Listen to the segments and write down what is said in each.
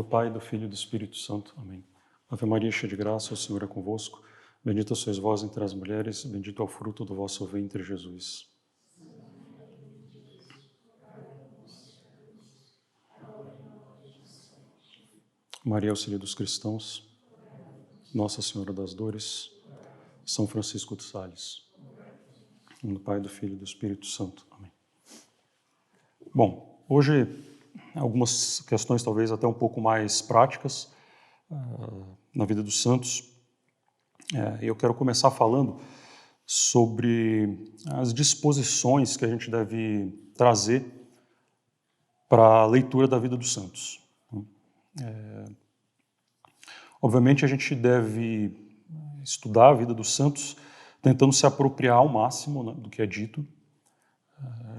do Pai, do Filho e do Espírito Santo. Amém. Ave Maria, cheia de graça, o Senhor é convosco. Bendita sois vós entre as mulheres, bendito é o fruto do vosso ventre, Jesus. Maria, auxílio dos cristãos, Nossa Senhora das Dores, São Francisco de Sales. Em nome do Pai, do Filho e do Espírito Santo. Amém. Bom, hoje algumas questões talvez até um pouco mais práticas na vida dos santos. Eu quero começar falando sobre as disposições que a gente deve trazer para a leitura da vida dos santos. Obviamente a gente deve estudar a vida dos santos tentando se apropriar ao máximo, né, do que é dito,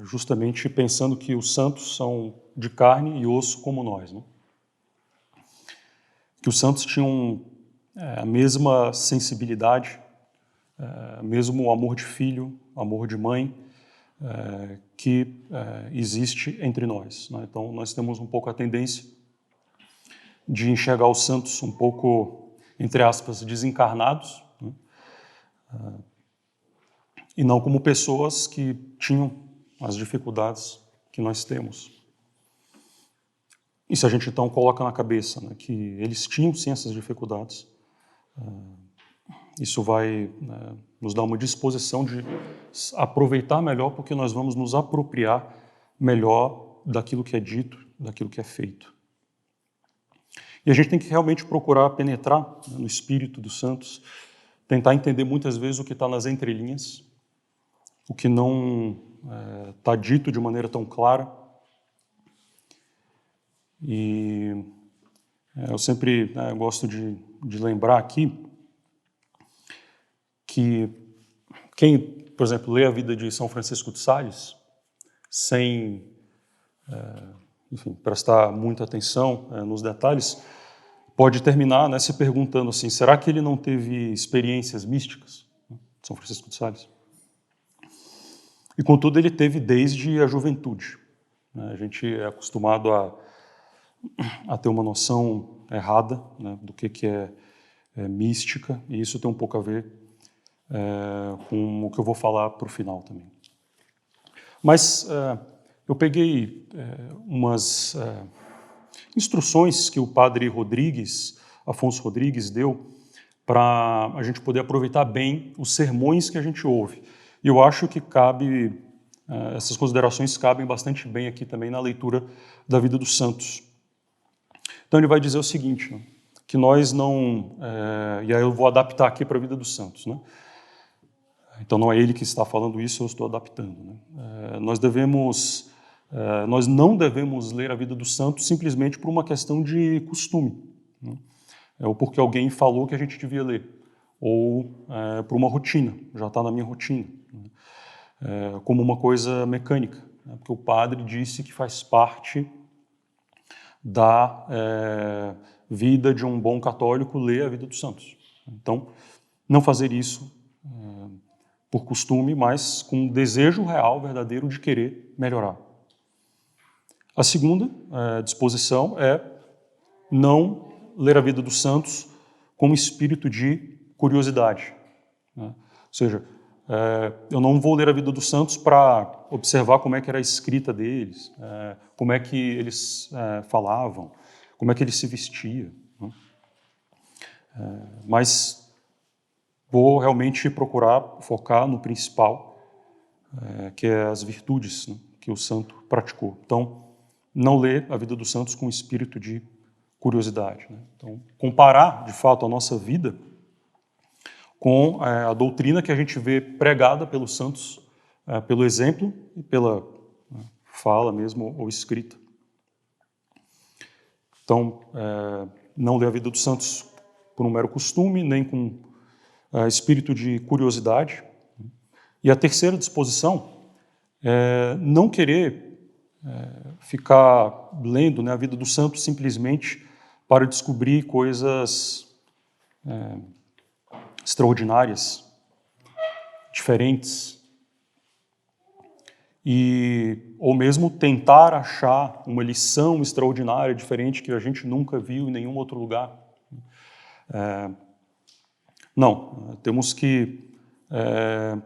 justamente pensando que os santos são de carne e osso como nós, né? Que os santos tinham a mesma sensibilidade, mesmo amor de filho, amor de mãe, que existe entre nós, né? Então nós temos um pouco a tendência de enxergar os santos um pouco, entre aspas, desencarnados, né? E não como pessoas que tinham as dificuldades que nós temos. E se a gente então coloca na cabeça, né, que eles tinham sim essas dificuldades, isso vai nos dar uma disposição de aproveitar melhor, porque nós vamos nos apropriar melhor daquilo que é dito, daquilo que é feito. E a gente tem que realmente procurar penetrar, né, no espírito dos santos, tentar entender muitas vezes o que está nas entrelinhas, o que não está dito de maneira tão clara. E eu sempre gosto de lembrar aqui que quem, por exemplo, lê a vida de São Francisco de Sales sem, enfim, prestar muita atenção nos detalhes, pode terminar, né, se perguntando assim, será que ele não teve experiências místicas, São Francisco de Sales? E, contudo, ele teve desde a juventude, né? A gente é acostumado a ter uma noção errada, né, do que é mística, e isso tem um pouco a ver com o que eu vou falar para o final também. Mas eu peguei umas instruções que o padre Afonso Rodrigues, deu para a gente poder aproveitar bem os sermões que a gente ouve. E eu acho que essas considerações cabem bastante bem aqui também na leitura da vida dos santos. Então ele vai dizer o seguinte, né, que nós não... e aí eu vou adaptar aqui para a vida dos santos, né? Então não é ele que está falando isso, eu estou adaptando, né? Nós não devemos ler a vida dos santos simplesmente por uma questão de costume, né? Ou porque alguém falou que a gente devia ler, ou por uma rotina, já está na minha rotina, né? Como uma coisa mecânica, né? Porque o padre disse que faz parte da vida de um bom católico ler a vida dos santos. Então, não fazer isso por costume, mas com um desejo real, verdadeiro, de querer melhorar. A segunda disposição é não ler a vida dos santos com espírito de curiosidade, né? Ou seja, eu não vou ler a vida dos santos para observar como é que era a escrita deles, como é que eles falavam, como é que eles se vestiam, né? Mas vou realmente procurar focar no principal, que é as virtudes, né, que o santo praticou. Então, não ler a vida dos santos com espírito de curiosidade, né? Então, comparar, de fato, a nossa vida com a doutrina que a gente vê pregada pelos santos, pelo exemplo e pela fala mesmo ou escrita. Então, não ler a vida dos santos por um mero costume, nem com espírito de curiosidade. E a terceira disposição é não querer ficar lendo, né, a vida dos santos simplesmente para descobrir coisas extraordinárias, diferentes. ou mesmo tentar achar uma lição extraordinária, diferente, que a gente nunca viu em nenhum outro lugar. Não, temos que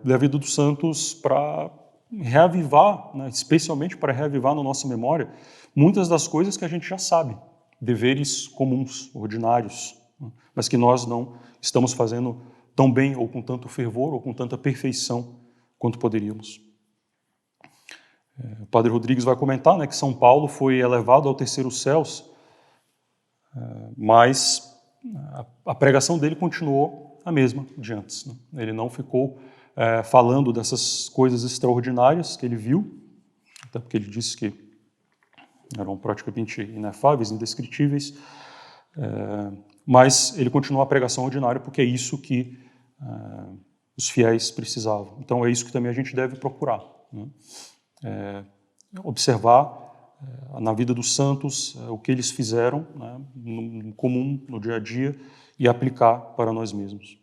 ler a vida dos santos para reavivar, né, especialmente para reavivar na nossa memória, muitas das coisas que a gente já sabe, deveres comuns, ordinários, né, mas que nós não estamos fazendo tão bem, ou com tanto fervor, ou com tanta perfeição quanto poderíamos. O Padre Rodrigues vai comentar, né, que São Paulo foi elevado ao terceiro céus, mas a pregação dele continuou a mesma de antes, né? Ele não ficou falando dessas coisas extraordinárias que ele viu, até porque ele disse que eram praticamente inefáveis, indescritíveis, mas ele continuou a pregação ordinária porque é isso que os fiéis precisavam. Então é isso que também a gente deve procurar, né? Observar na vida dos santos o que eles fizeram, né, no comum, no dia a dia, e aplicar para nós mesmos.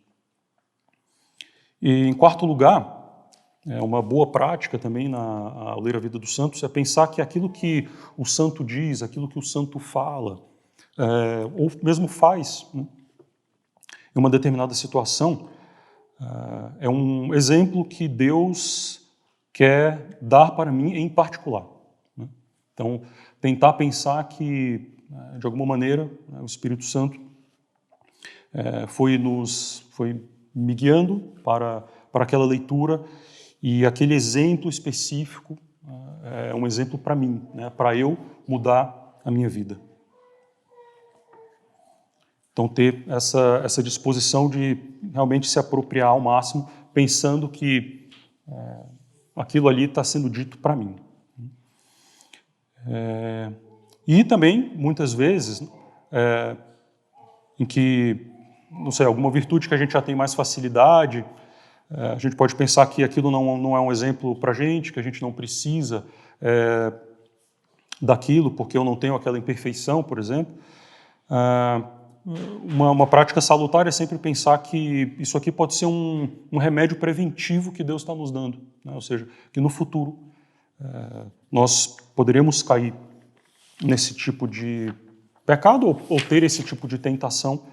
E, em quarto lugar, uma boa prática também ao ler a vida dos santos é pensar que aquilo que o santo diz, aquilo que o santo fala, ou mesmo faz, né, em uma determinada situação, é um exemplo que Deus quer dar para mim em particular, né? Então, tentar pensar que, de alguma maneira, o Espírito Santo foi me guiando para aquela leitura, e aquele exemplo específico é um exemplo para mim, né, para eu mudar a minha vida. Então, ter essa disposição de realmente se apropriar ao máximo, pensando que aquilo ali está sendo dito para mim. E também, muitas vezes, em que, não sei, alguma virtude que a gente já tem mais facilidade, a gente pode pensar que aquilo não é um exemplo para a gente, que a gente não precisa daquilo, porque eu não tenho aquela imperfeição, por exemplo. Uma prática salutar é sempre pensar que isso aqui pode ser um remédio preventivo que Deus está nos dando, né? Ou seja, que no futuro nós poderemos cair nesse tipo de pecado ou ter esse tipo de tentação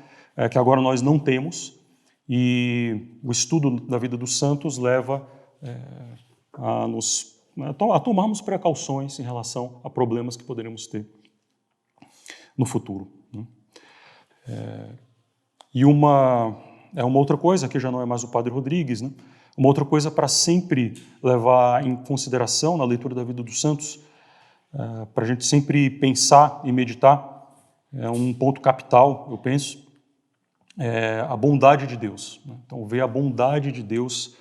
que agora nós não temos, e o estudo da vida dos santos leva a tomarmos precauções em relação a problemas que poderemos ter no futuro, né? E uma outra coisa, que já não é mais o Padre Rodrigues, né? Uma outra coisa para sempre levar em consideração na leitura da vida dos santos, para a gente sempre pensar e meditar, é um ponto capital, eu penso, a bondade de Deus, né? Então, ver a bondade de Deus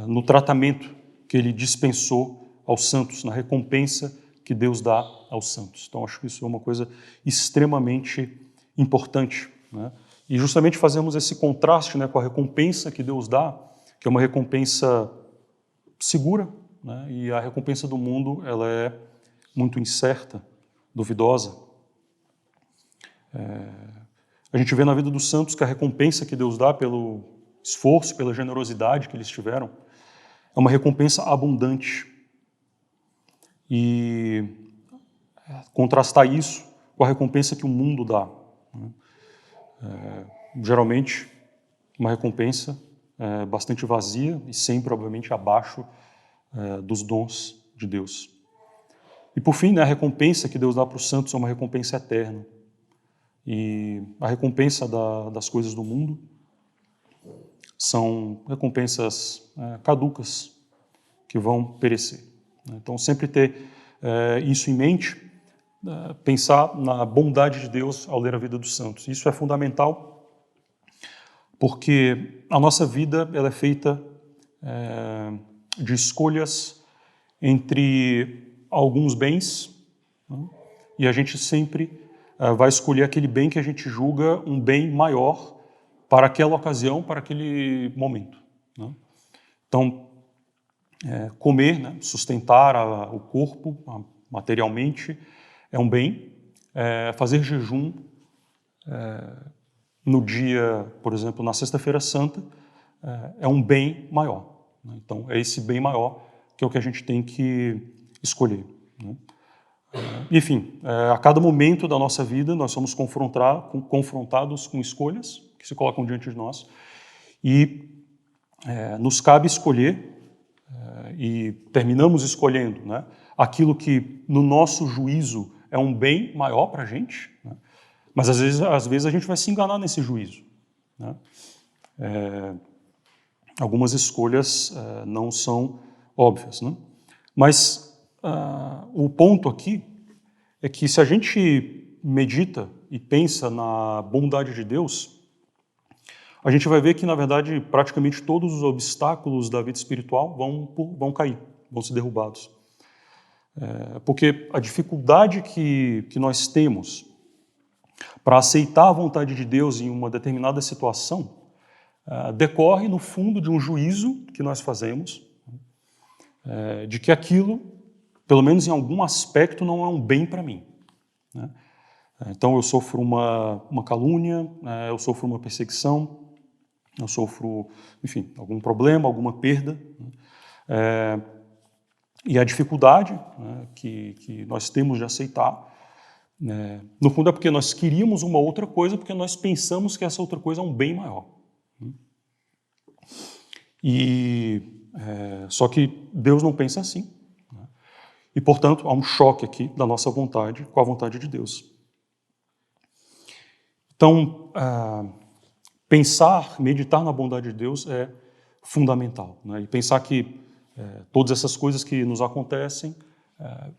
no tratamento que Ele dispensou aos santos, na recompensa que Deus dá aos santos. Então, acho que isso é uma coisa extremamente importante, né? E justamente fazemos esse contraste, né, com a recompensa que Deus dá, que é uma recompensa segura, né? E a recompensa do mundo, ela é muito incerta, duvidosa. A gente vê na vida dos santos que a recompensa que Deus dá pelo esforço, pela generosidade que eles tiveram, é uma recompensa abundante. E contrastar isso com a recompensa que o mundo dá, né? Geralmente, uma recompensa bastante vazia e sempre, obviamente, abaixo dos dons de Deus. E, por fim, né, a recompensa que Deus dá para os santos é uma recompensa eterna. E a recompensa das coisas do mundo são recompensas caducas, que vão perecer. Então, sempre ter isso em mente, pensar na bondade de Deus ao ler a vida dos santos. Isso é fundamental, porque a nossa vida ela é feita de escolhas entre alguns bens, né? E a gente sempre vai escolher aquele bem que a gente julga um bem maior para aquela ocasião, para aquele momento, né? Então, comer, né, sustentar o corpo materialmente é um bem. Fazer jejum no dia, por exemplo, na Sexta-feira Santa, é um bem maior, né? Então, é esse bem maior que é o que a gente tem que escolher, né? Enfim, a cada momento da nossa vida nós somos confrontados com escolhas que se colocam diante de nós e nos cabe escolher e terminamos escolhendo, né, aquilo que no nosso juízo é um bem maior para a gente, né, mas às vezes a gente vai se enganar nesse juízo, né? Algumas escolhas não são óbvias, né? Mas o ponto aqui é que se a gente medita e pensa na bondade de Deus, a gente vai ver que, na verdade, praticamente todos os obstáculos da vida espiritual vão cair, vão ser derrubados. Porque a dificuldade que nós temos para aceitar a vontade de Deus em uma determinada situação decorre, no fundo, de um juízo que nós fazemos, de que aquilo, pelo menos em algum aspecto, não é um bem para mim, né? Então eu sofro uma calúnia, eu sofro uma perseguição, eu sofro, enfim, algum problema, alguma perda, né? E a dificuldade, né, que nós temos de aceitar, né, no fundo é porque nós queríamos uma outra coisa, porque nós pensamos que essa outra coisa é um bem maior, né? Só que Deus não pensa assim, né? E, portanto, há um choque aqui da nossa vontade com a vontade de Deus. Então, pensar, meditar na bondade de Deus é fundamental, né? E pensar que todas essas coisas que nos acontecem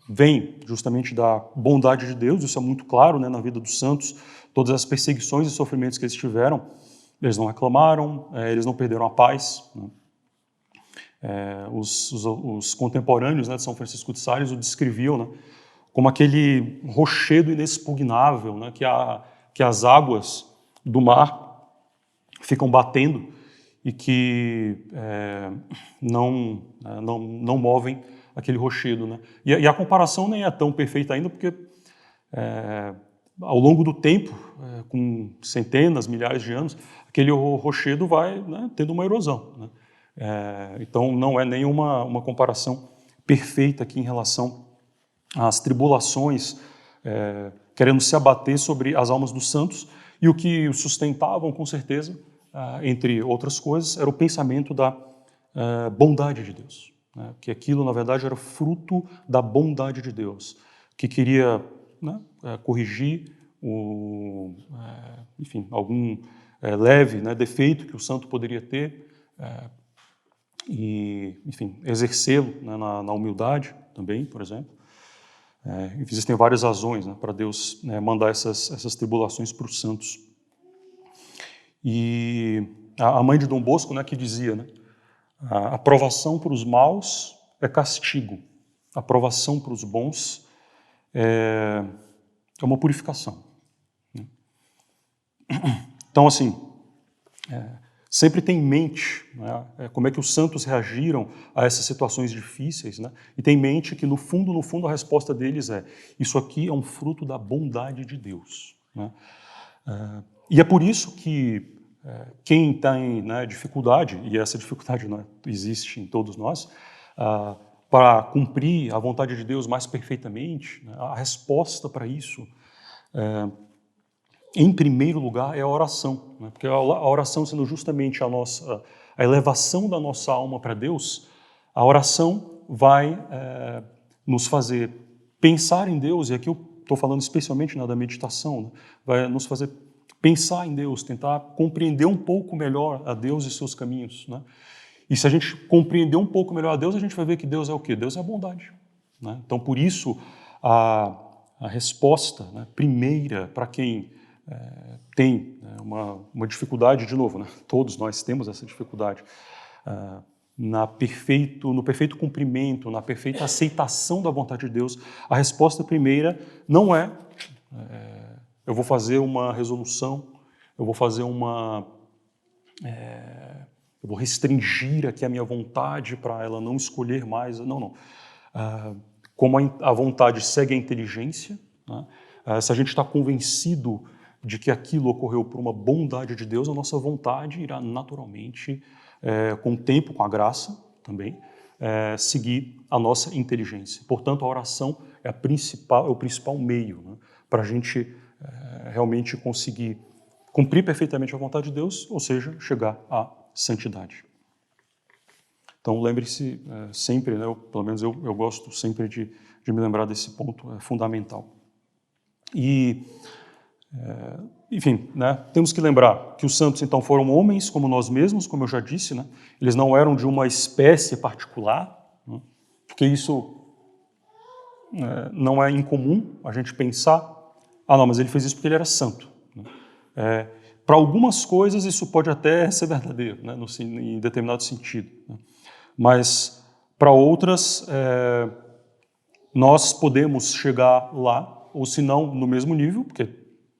vêm justamente da bondade de Deus, isso é muito claro, né, na vida dos santos, todas as perseguições e sofrimentos que eles tiveram, eles não reclamaram, eles não perderam a paz, né? Os contemporâneos, né, de São Francisco de Sales o descreviam, né, como aquele rochedo inexpugnável, né, que as águas do mar ficam batendo e que não movem aquele rochedo, né? E a comparação nem é tão perfeita ainda, porque ao longo do tempo, com centenas, milhares de anos, aquele rochedo vai, né, tendo uma erosão, né? Então não é nenhuma comparação perfeita aqui em relação às tribulações querendo se abater sobre as almas dos santos, e o que os sustentavam, com certeza, entre outras coisas, era o pensamento da bondade de Deus, né? Que aquilo, na verdade, era fruto da bondade de Deus, que queria, né, corrigir enfim, algum leve, né, defeito que o santo poderia ter, e, enfim, exercê-lo, né, na humildade também, por exemplo. Existem várias razões, né, para Deus, né, mandar essas tribulações para os santos. E a mãe de Dom Bosco, né, que dizia, né, a aprovação para os maus é castigo, a aprovação para os bons é uma purificação. Então, assim, sempre tem em mente, né, como é que os santos reagiram a essas situações difíceis, né? E tem em mente que, no fundo, a resposta deles é: isso aqui é um fruto da bondade de Deus, né? E é por isso que quem tem, né, dificuldade, e essa dificuldade, né, existe em todos nós, para cumprir a vontade de Deus mais perfeitamente, né, a resposta para isso, em primeiro lugar, é a oração, né? Porque a oração, sendo justamente a elevação da nossa alma para Deus, a oração vai nos fazer pensar em Deus, e aqui eu estou falando especialmente, né, da meditação, né? Vai nos fazer pensar em Deus, tentar compreender um pouco melhor a Deus e seus caminhos, né? E se a gente compreender um pouco melhor a Deus, a gente vai ver que Deus é o quê? Deus é a bondade, né? Então, por isso, a resposta, né, primeira para quem tem, né, uma dificuldade, de novo, né, todos nós temos essa dificuldade, no perfeito cumprimento, na perfeita aceitação da vontade de Deus, a resposta primeira não é eu vou fazer uma resolução, eu vou fazer eu vou restringir aqui a minha vontade para ela não escolher mais. Não. Como a vontade segue a inteligência, né, se a gente está convencido de que aquilo ocorreu por uma bondade de Deus, a nossa vontade irá naturalmente, com o tempo, com a graça também, seguir a nossa inteligência. Portanto, a oração é o principal meio, né, para a gente realmente conseguir cumprir perfeitamente a vontade de Deus, ou seja, chegar à santidade. Então, lembre-se sempre, né, pelo menos eu gosto sempre de me lembrar desse ponto fundamental. E, enfim, né, temos que lembrar que os santos, então, foram homens como nós mesmos, como eu já disse, né, eles não eram de uma espécie particular, né, porque isso não é incomum a gente pensar, não, mas ele fez isso porque ele era santo. Para algumas coisas isso pode até ser verdadeiro, né, em determinado sentido, né, mas para outras nós podemos chegar lá, ou se não no mesmo nível, porque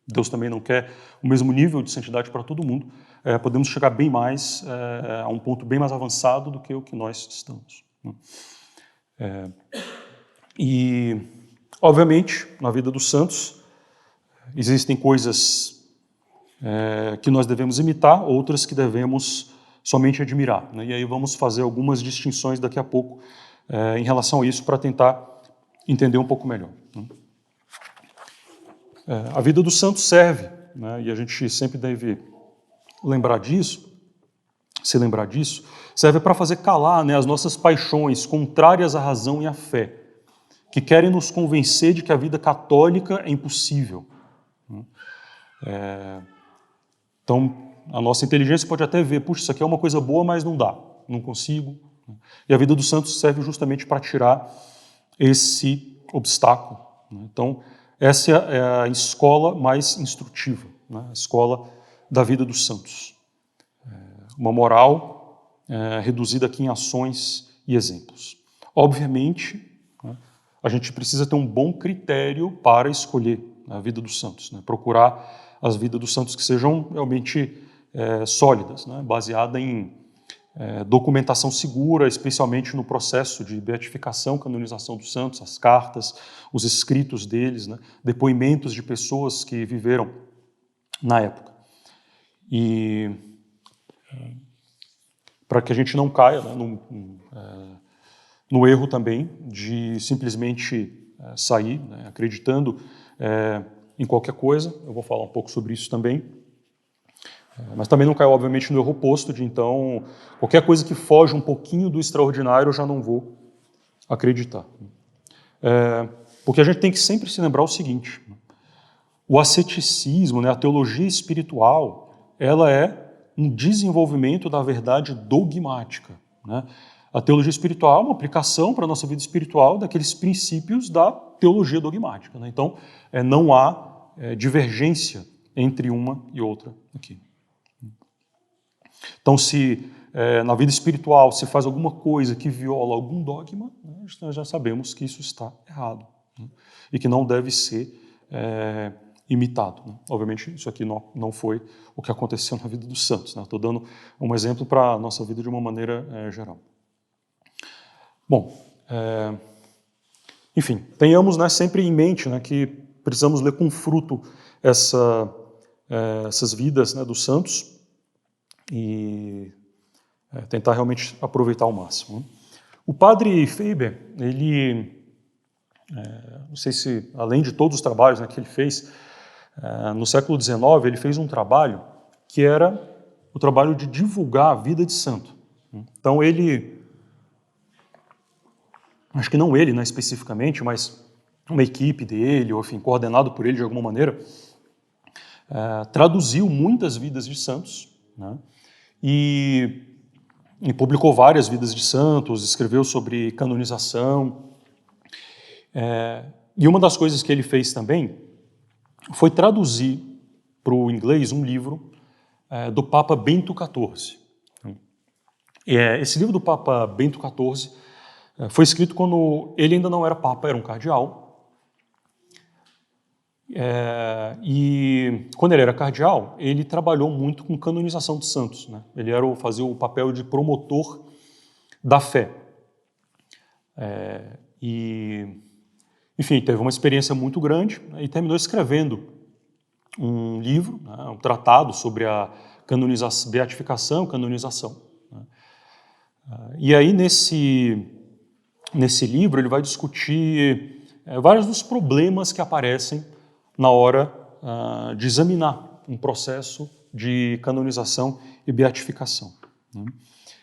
Deus também não quer o mesmo nível de santidade para todo mundo, podemos chegar bem mais, a um ponto bem mais avançado do que o que nós estamos, né. E, obviamente, na vida dos santos, existem coisas que nós devemos imitar, outras que devemos somente admirar, né? E aí vamos fazer algumas distinções daqui a pouco em relação a isso para tentar entender um pouco melhor, né? A vida dos santos serve, né, e a gente sempre deve lembrar disso, se lembrar disso, serve para fazer calar, né, as nossas paixões contrárias à razão e à fé, que querem nos convencer de que a vida católica é impossível. Então, a nossa inteligência pode até ver, puxa, isso aqui é uma coisa boa, mas não dá, não consigo. E a vida dos santos serve justamente para tirar esse obstáculo, né? Então, essa é a escola mais instrutiva, né? A escola da vida dos santos. Uma moral reduzida aqui em ações e exemplos. Obviamente, né, a gente precisa ter um bom critério para escolher a vida dos santos, né? Procurar as vidas dos santos que sejam realmente sólidas, né? Baseada em documentação segura, especialmente no processo de beatificação, canonização dos santos, as cartas, os escritos deles, né? Depoimentos de pessoas que viveram na época. E para que a gente não caia, né, no erro também de simplesmente sair, né, acreditando em qualquer coisa. Eu vou falar um pouco sobre isso também. Mas também não caia, obviamente, no erro oposto de, então, qualquer coisa que foge um pouquinho do extraordinário eu já não vou acreditar. Porque a gente tem que sempre se lembrar o seguinte: o asceticismo, né, a teologia espiritual, ela é um desenvolvimento da verdade dogmática, né? A teologia espiritual é uma aplicação para a nossa vida espiritual daqueles princípios da teologia dogmática, né? Então, não há divergência entre uma e outra aqui. Então, se na vida espiritual se faz alguma coisa que viola algum dogma, né, nós já sabemos que isso está errado, né, e que não deve ser imitado, né. Obviamente, isso aqui não foi o que aconteceu na vida dos santos, né. Estou dando um exemplo para a nossa vida de uma maneira geral. Bom, enfim, tenhamos, né, sempre em mente, né, que precisamos ler com fruto essas vidas, né, dos santos e tentar realmente aproveitar ao máximo, né. O padre Faber, ele, não sei se, além de todos os trabalhos, né, que ele fez, no século XIX, ele fez um trabalho que era o trabalho de divulgar a vida de santo. Então ele, acho que não ele, né, especificamente, mas uma equipe dele, ou enfim, coordenado por ele de alguma maneira, traduziu muitas vidas de santos, né, e publicou várias vidas de santos, escreveu sobre canonização. E uma das coisas que ele fez também foi traduzir para o inglês um livro do Papa Bento XIV. Esse livro do Papa Bento XIV foi escrito quando ele ainda não era Papa, era um cardeal. E quando ele era cardeal, ele trabalhou muito com canonização de santos, né? Ele fazia o papel de promotor da fé. Enfim, teve uma experiência muito grande, né, e terminou escrevendo um livro, né, um tratado sobre a beatificação, canonização, né, E aí, nesse livro, ele vai discutir vários dos problemas que aparecem na hora de examinar um processo de canonização e beatificação. Né?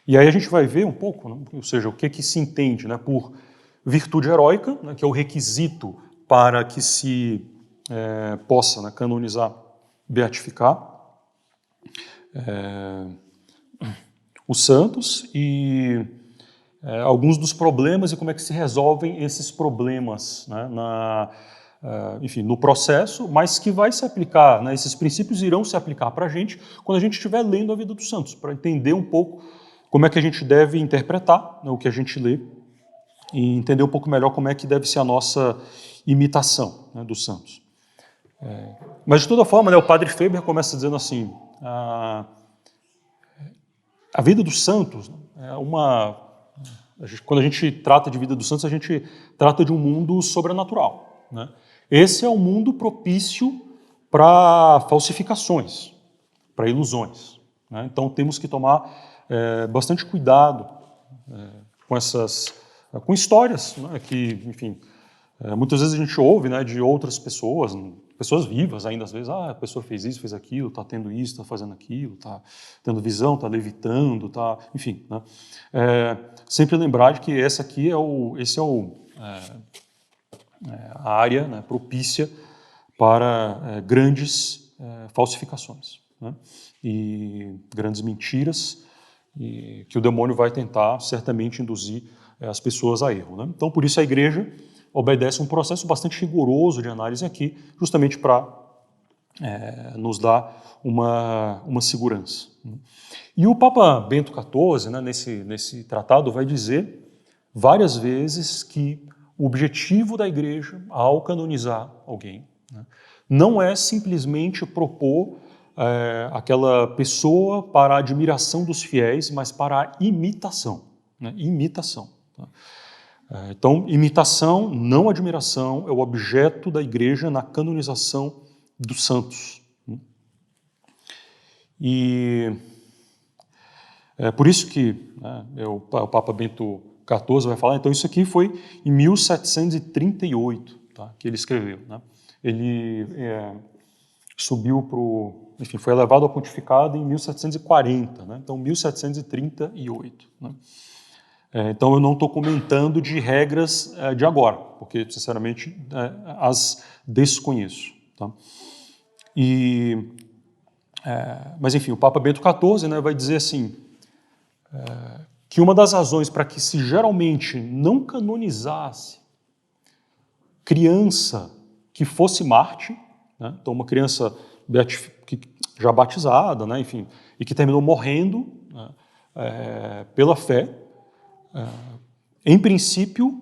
E aí a gente vai ver um pouco, né, ou seja, o que se entende, né, por virtude heróica, né, que é o requisito para que se possa, né, canonizar, beatificar os santos e alguns dos problemas e como é que se resolvem esses problemas, né, enfim, no processo, mas que vai se aplicar, né, esses princípios irão se aplicar para a gente quando a gente estiver lendo a vida dos santos, para entender um pouco como é que a gente deve interpretar, né, o que a gente lê e entender um pouco melhor como é que deve ser a nossa imitação, né, dos santos. Mas, de toda forma, né, o padre Faber começa dizendo assim, a vida dos santos é quando a gente trata de vida dos santos, a gente trata de um mundo sobrenatural. Né? Esse é um mundo propício para falsificações, para ilusões. Né? Então, temos que tomar bastante cuidado com histórias, né, que, enfim, muitas vezes a gente ouve, né, de outras pessoas vivas ainda, às vezes, a pessoa fez isso, fez aquilo, está tendo isso, está fazendo aquilo, está tendo visão, está levitando, enfim. Né, sempre lembrar de que essa aqui a área, né, propícia para grandes falsificações, né, e grandes mentiras, e que o demônio vai tentar certamente induzir as pessoas a erro. Né? Então, por isso a Igreja obedece um processo bastante rigoroso de análise aqui, justamente para nos dar uma segurança. E o Papa Bento XIV, né, nesse tratado, vai dizer várias vezes que o objetivo da Igreja, ao canonizar alguém, né, não é simplesmente propor aquela pessoa para a admiração dos fiéis, mas para a imitação. Né? Imitação. Tá? Então, imitação, não admiração, é o objeto da Igreja na canonização dos santos. E é por isso que, né, o Papa Bento XIV vai falar, então isso aqui foi em 1738, tá, que ele escreveu. Né? Ele subiu para enfim, foi elevado ao pontificado em 1740, né? Então 1738. Né? Então eu não estou comentando de regras de agora, porque sinceramente as desconheço. Tá? Mas enfim, o Papa Bento XIV, né, vai dizer assim, que uma das razões para que se geralmente não canonizasse criança que fosse Marte, né, então uma criança já batizada, né, enfim, e que terminou morrendo, né, pela fé, em princípio,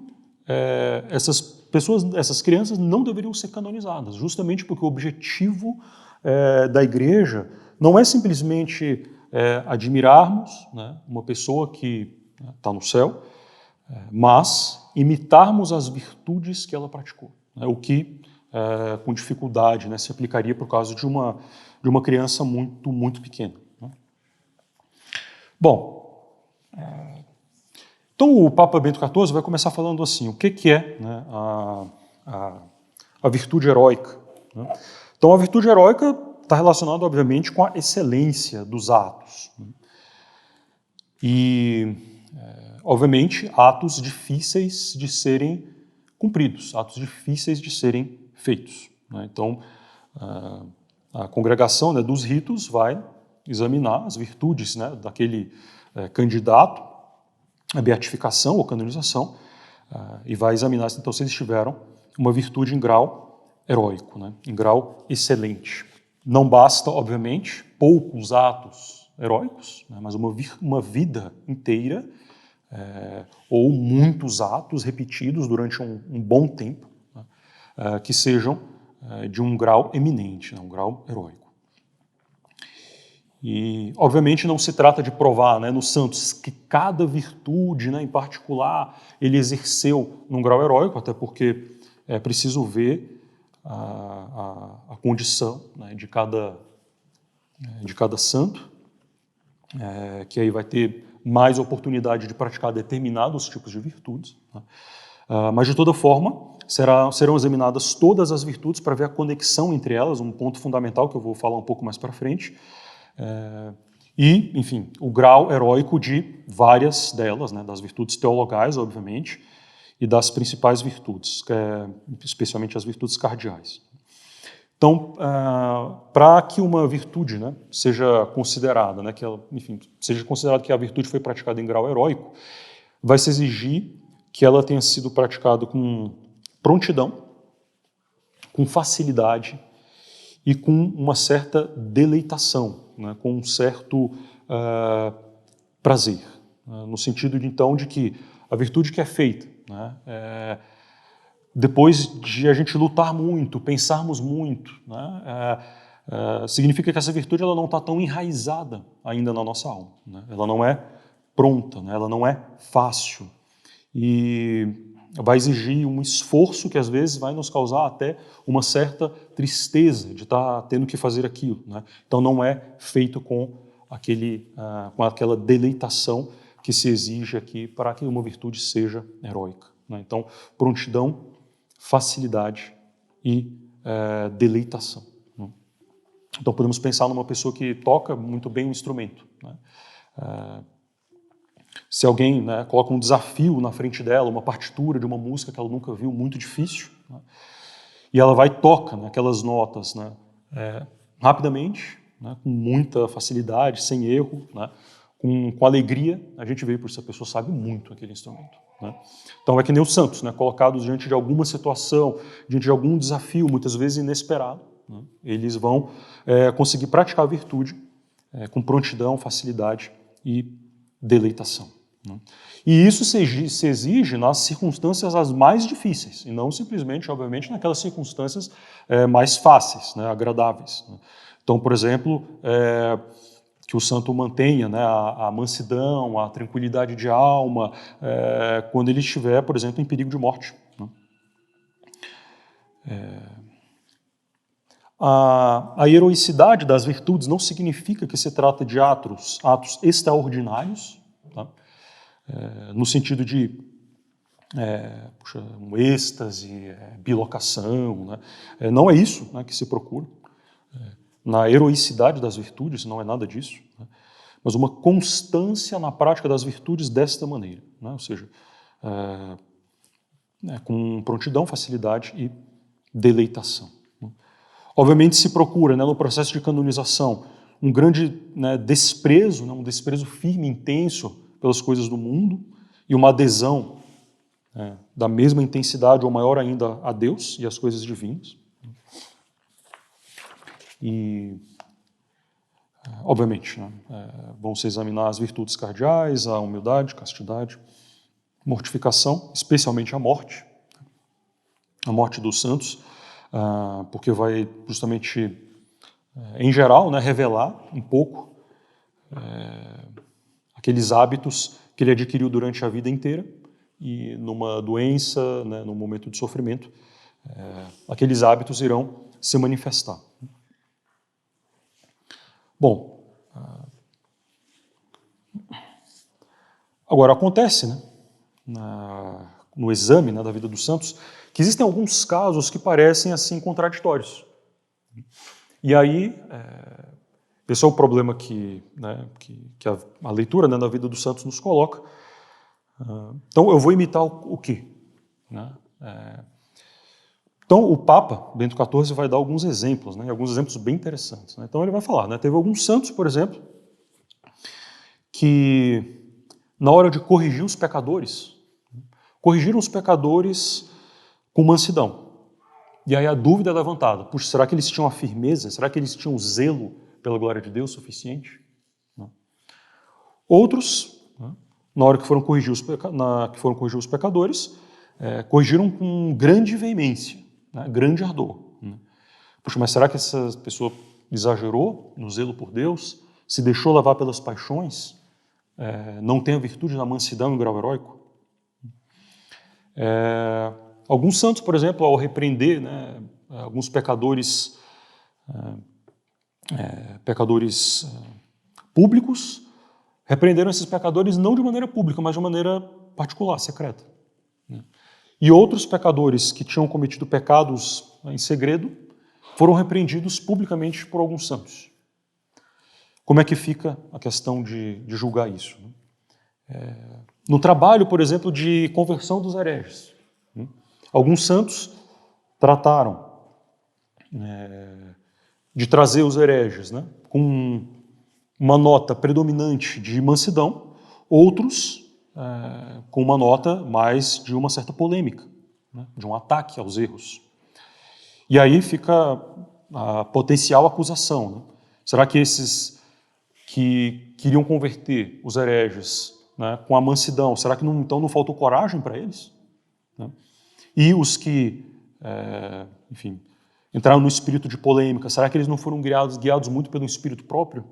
essas crianças não deveriam ser canonizadas, justamente porque o objetivo da Igreja não é simplesmente admirarmos, né, uma pessoa que está no céu, mas imitarmos as virtudes que ela praticou, né, o que com dificuldade, né, se aplicaria por causa de uma criança muito, muito pequena. Né? Bom, então o Papa Bento XIV vai começar falando assim, o que é, né, a virtude heróica. Né? Então a virtude heróica está relacionada, obviamente, com a excelência dos atos. Né? E, obviamente, atos difíceis de serem cumpridos, atos difíceis de serem feitos. Né? Então, a congregação, né, dos ritos vai examinar as virtudes, né, daquele candidato à beatificação ou canonização e vai examinar então, se eles tiveram uma virtude em grau heróico, né, em grau excelente. Não basta, obviamente, poucos atos heróicos, né, mas uma vida inteira ou muitos atos repetidos durante um bom tempo, né, que sejam de um grau eminente, né, um grau heróico. E, obviamente, não se trata de provar, né, nos santos que cada virtude, né, em particular, ele exerceu num grau heróico, até porque é preciso ver a condição, né, de cada santo, que aí vai ter mais oportunidade de praticar determinados tipos de virtudes. Né? Mas, de toda forma, serão examinadas todas as virtudes para ver a conexão entre elas, um ponto fundamental que eu vou falar um pouco mais para frente. E, enfim, o grau heróico de várias delas, né, das virtudes teologais, obviamente, e das principais virtudes, especialmente as virtudes cardeais. Então, para que uma virtude, né, seja considerada, né, que ela, enfim, seja considerado que a virtude foi praticada em grau heróico, vai se exigir que ela tenha sido praticada com prontidão, com facilidade e com uma certa deleitação, né, com um certo prazer, no sentido então de que a virtude que é feita, né, depois de a gente lutar muito, pensarmos muito, né, significa que essa virtude ela não está tão enraizada ainda na nossa alma, né, ela não é pronta, né, ela não é fácil e vai exigir um esforço que às vezes vai nos causar até uma certa tristeza de estar tendo que fazer aquilo, né? Então não é feito com aquela deleitação que se exige aqui para que uma virtude seja heróica, né? Então prontidão, facilidade e deleitação, né? Então podemos pensar numa pessoa que toca muito bem um instrumento, né? Se alguém, né, coloca um desafio na frente dela, uma partitura de uma música que ela nunca viu, muito difícil, né, e ela vai e toca, né, aquelas notas, né, rapidamente, né, com muita facilidade, sem erro, né, com alegria, a gente vê por isso a pessoa sabe muito aquele instrumento, né. Então é que nem os santos, né, colocados diante de alguma situação, diante de algum desafio, muitas vezes inesperado, né, eles vão conseguir praticar a virtude com prontidão, facilidade e deleitação, né? E isso se exige nas circunstâncias as mais difíceis, e não simplesmente, obviamente, naquelas circunstâncias mais fáceis, né, agradáveis, né? Então, por exemplo, que o santo mantenha, né, a mansidão, a tranquilidade de alma, quando ele estiver, por exemplo, em perigo de morte, né? A heroicidade das virtudes não significa que se trata de atos extraordinários, tá? No sentido de um êxtase, bilocação, né? Não é isso, né, que se procura. Na heroicidade das virtudes não é nada disso, né? Mas uma constância na prática das virtudes desta maneira, né? Ou seja, com prontidão, facilidade e deleitação. Obviamente se procura, né, no processo de canonização, um grande, né, desprezo, né, um desprezo firme, intenso pelas coisas do mundo e uma adesão da mesma intensidade ou maior ainda a Deus e às coisas divinas. E, obviamente, né, vão se examinar as virtudes cardeais, a humildade, castidade, mortificação, especialmente a morte dos santos, porque vai justamente, em geral, né, revelar um pouco aqueles hábitos que ele adquiriu durante a vida inteira e numa doença, né, num momento de sofrimento, aqueles hábitos irão se manifestar. Bom, agora acontece, né, no exame, né, da vida dos santos, que existem alguns casos que parecem assim contraditórios. E aí, esse é o problema que a leitura, né, da vida dos santos nos coloca. Então, eu vou imitar o quê? Né? Então, o Papa, Bento XIV, vai dar alguns exemplos, né, alguns exemplos bem interessantes, né? Então, ele vai falar, né, teve alguns santos, por exemplo, que, na hora de corrigir os pecadores, corrigiram os pecadores com mansidão. E aí a dúvida é levantada, puxa, será que eles tinham a firmeza? Será que eles tinham o zelo pela glória de Deus suficiente? Não. Outros, né, na hora que foram corrigir os pecadores, corrigiram com grande veemência, né, grande ardor. Né? Puxa, mas será que essa pessoa exagerou no zelo por Deus? Se deixou levar pelas paixões? Não tem a virtude da mansidão em grau heróico? Alguns santos, por exemplo, ao repreender, né, alguns pecadores públicos, repreenderam esses pecadores não de maneira pública, mas de maneira particular, secreta. E outros pecadores que tinham cometido pecados em segredo foram repreendidos publicamente por alguns santos. Como é que fica a questão de julgar isso? No trabalho, por exemplo, de conversão dos hereges, alguns santos trataram de trazer os hereges, com uma nota predominante de mansidão, outros com uma nota mais de uma certa polêmica, de um ataque aos erros. E aí fica a potencial acusação. Será que esses que queriam converter os hereges com a mansidão, será que então não faltou coragem para eles? E os que, enfim, entraram no espírito de polêmica, será que eles não foram guiados muito pelo espírito próprio?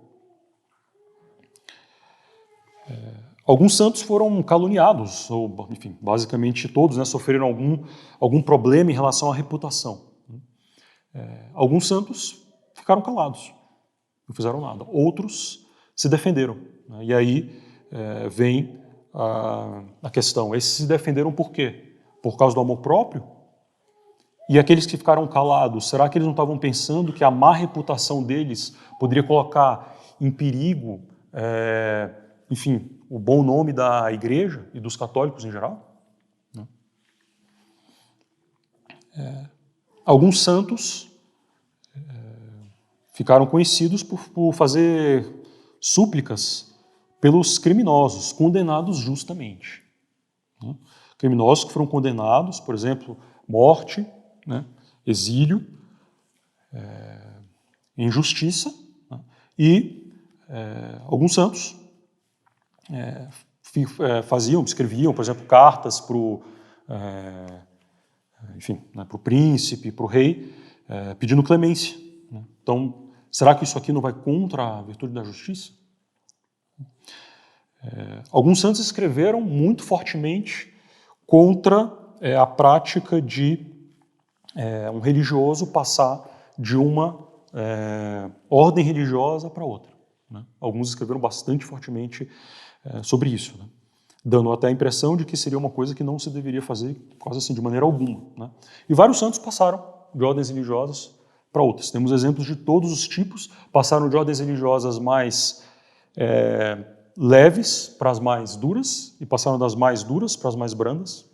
Alguns santos foram caluniados, ou, enfim, basicamente todos sofreram algum problema em relação à reputação. Alguns santos ficaram calados, não fizeram nada. Outros se defenderam. E aí vem a questão, esses se defenderam por quê? Por causa do amor próprio? E aqueles que ficaram calados, será que eles não estavam pensando que a má reputação deles poderia colocar em perigo, enfim, o bom nome da igreja e dos católicos em geral? Alguns santos ficaram conhecidos por fazer súplicas pelos criminosos, condenados justamente. Criminosos que foram condenados, por exemplo, morte, exílio, injustiça, e alguns santos escreviam, por exemplo, cartas para o príncipe, para o rei, pedindo clemência. Então, será que isso aqui não vai contra a virtude da justiça? Alguns santos escreveram muito fortemente contra a prática de um religioso passar de uma ordem religiosa para outra. Alguns escreveram bastante fortemente sobre isso, dando até a impressão de que seria uma coisa que não se deveria fazer quase assim, de maneira alguma. E vários santos passaram de ordens religiosas para outras. Temos exemplos de todos os tipos, passaram de ordens religiosas mais leves para as mais duras e passaram das mais duras para as mais brandas.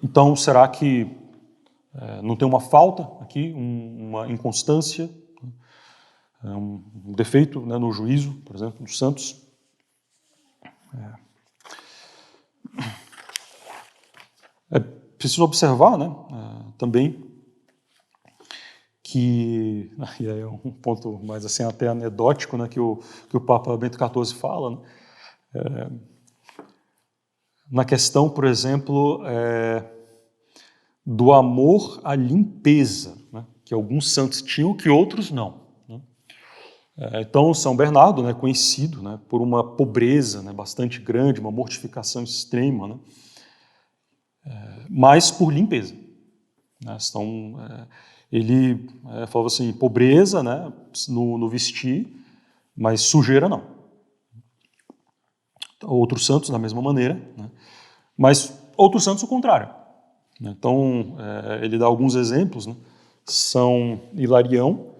Então, será que não tem uma falta aqui, uma inconstância, um defeito no juízo, por exemplo, dos santos? É preciso observar, também que, e aí é um ponto mais assim até anedótico, que o Papa Bento XIV fala, na questão, por exemplo, do amor à limpeza, que alguns santos tinham, que outros não. Então, São Bernardo, conhecido por uma pobreza bastante grande, uma mortificação extrema, mas por limpeza. Então, ele falava assim, pobreza no vestir, mas sujeira não. Outros santos da mesma maneira, mas outros santos o contrário. Então, ele dá alguns exemplos. São Hilarião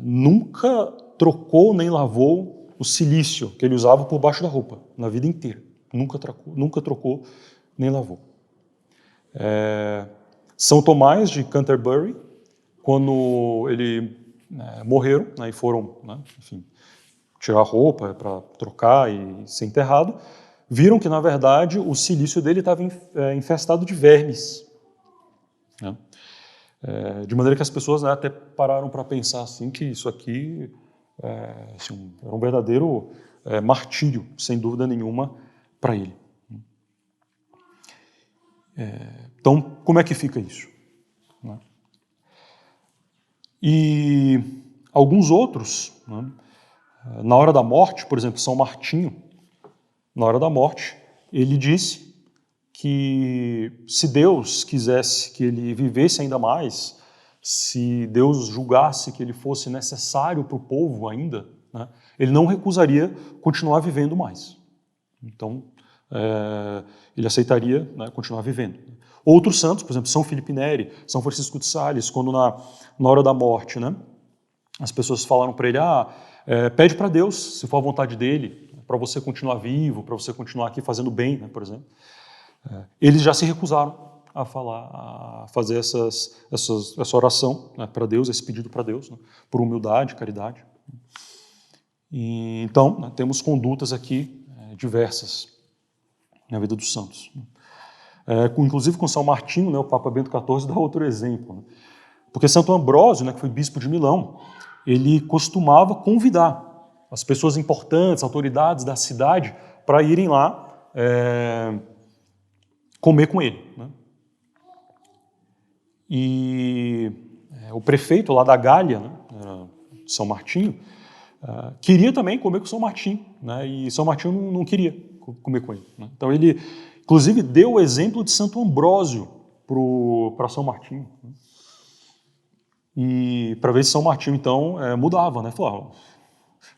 nunca trocou nem lavou o cilício que ele usava por baixo da roupa, na vida inteira. Nunca trocou nem lavou. São Tomás de Canterbury, quando ele morreram e foram enfim, tirar a roupa para trocar e ser enterrado, viram que, na verdade, o cilício dele estava infestado de vermes. De maneira que as pessoas até pararam para pensar assim, que isso aqui assim, era um verdadeiro martírio, sem dúvida nenhuma, para ele. Então, como é que fica isso? E alguns outros, na hora da morte, por exemplo, São Martinho, na hora da morte, ele disse que se Deus quisesse que ele vivesse ainda mais, se Deus julgasse que ele fosse necessário para o povo ainda, né, ele não recusaria continuar vivendo mais. Então, ele aceitaria, né, continuar vivendo. Outros santos, por exemplo, São Filipe Neri, São Francisco de Sales, quando na hora da morte, né, as pessoas falaram para ele, pede para Deus, se for a vontade dele, para você continuar vivo, para você continuar aqui fazendo bem, né, por exemplo. Eles já se recusaram a fazer essa oração, né, para Deus, esse pedido para Deus, né, por humildade, caridade. E, então, né, temos condutas aqui diversas na vida dos santos. Inclusive com São Martinho, né, o Papa Bento XIV dá outro exemplo. Né, porque Santo Ambrósio, né, que foi bispo de Milão, ele costumava convidar as pessoas importantes, autoridades da cidade, para irem lá comer com ele. Né. E o prefeito lá da Gália, né, São Martinho, queria também comer com São Martinho, né, e São Martinho não queria comer com ele. Né. Então ele, inclusive, deu o exemplo de Santo Ambrósio para São Martinho. Né. E para ver se São Martinho, então, mudava, né? Falava,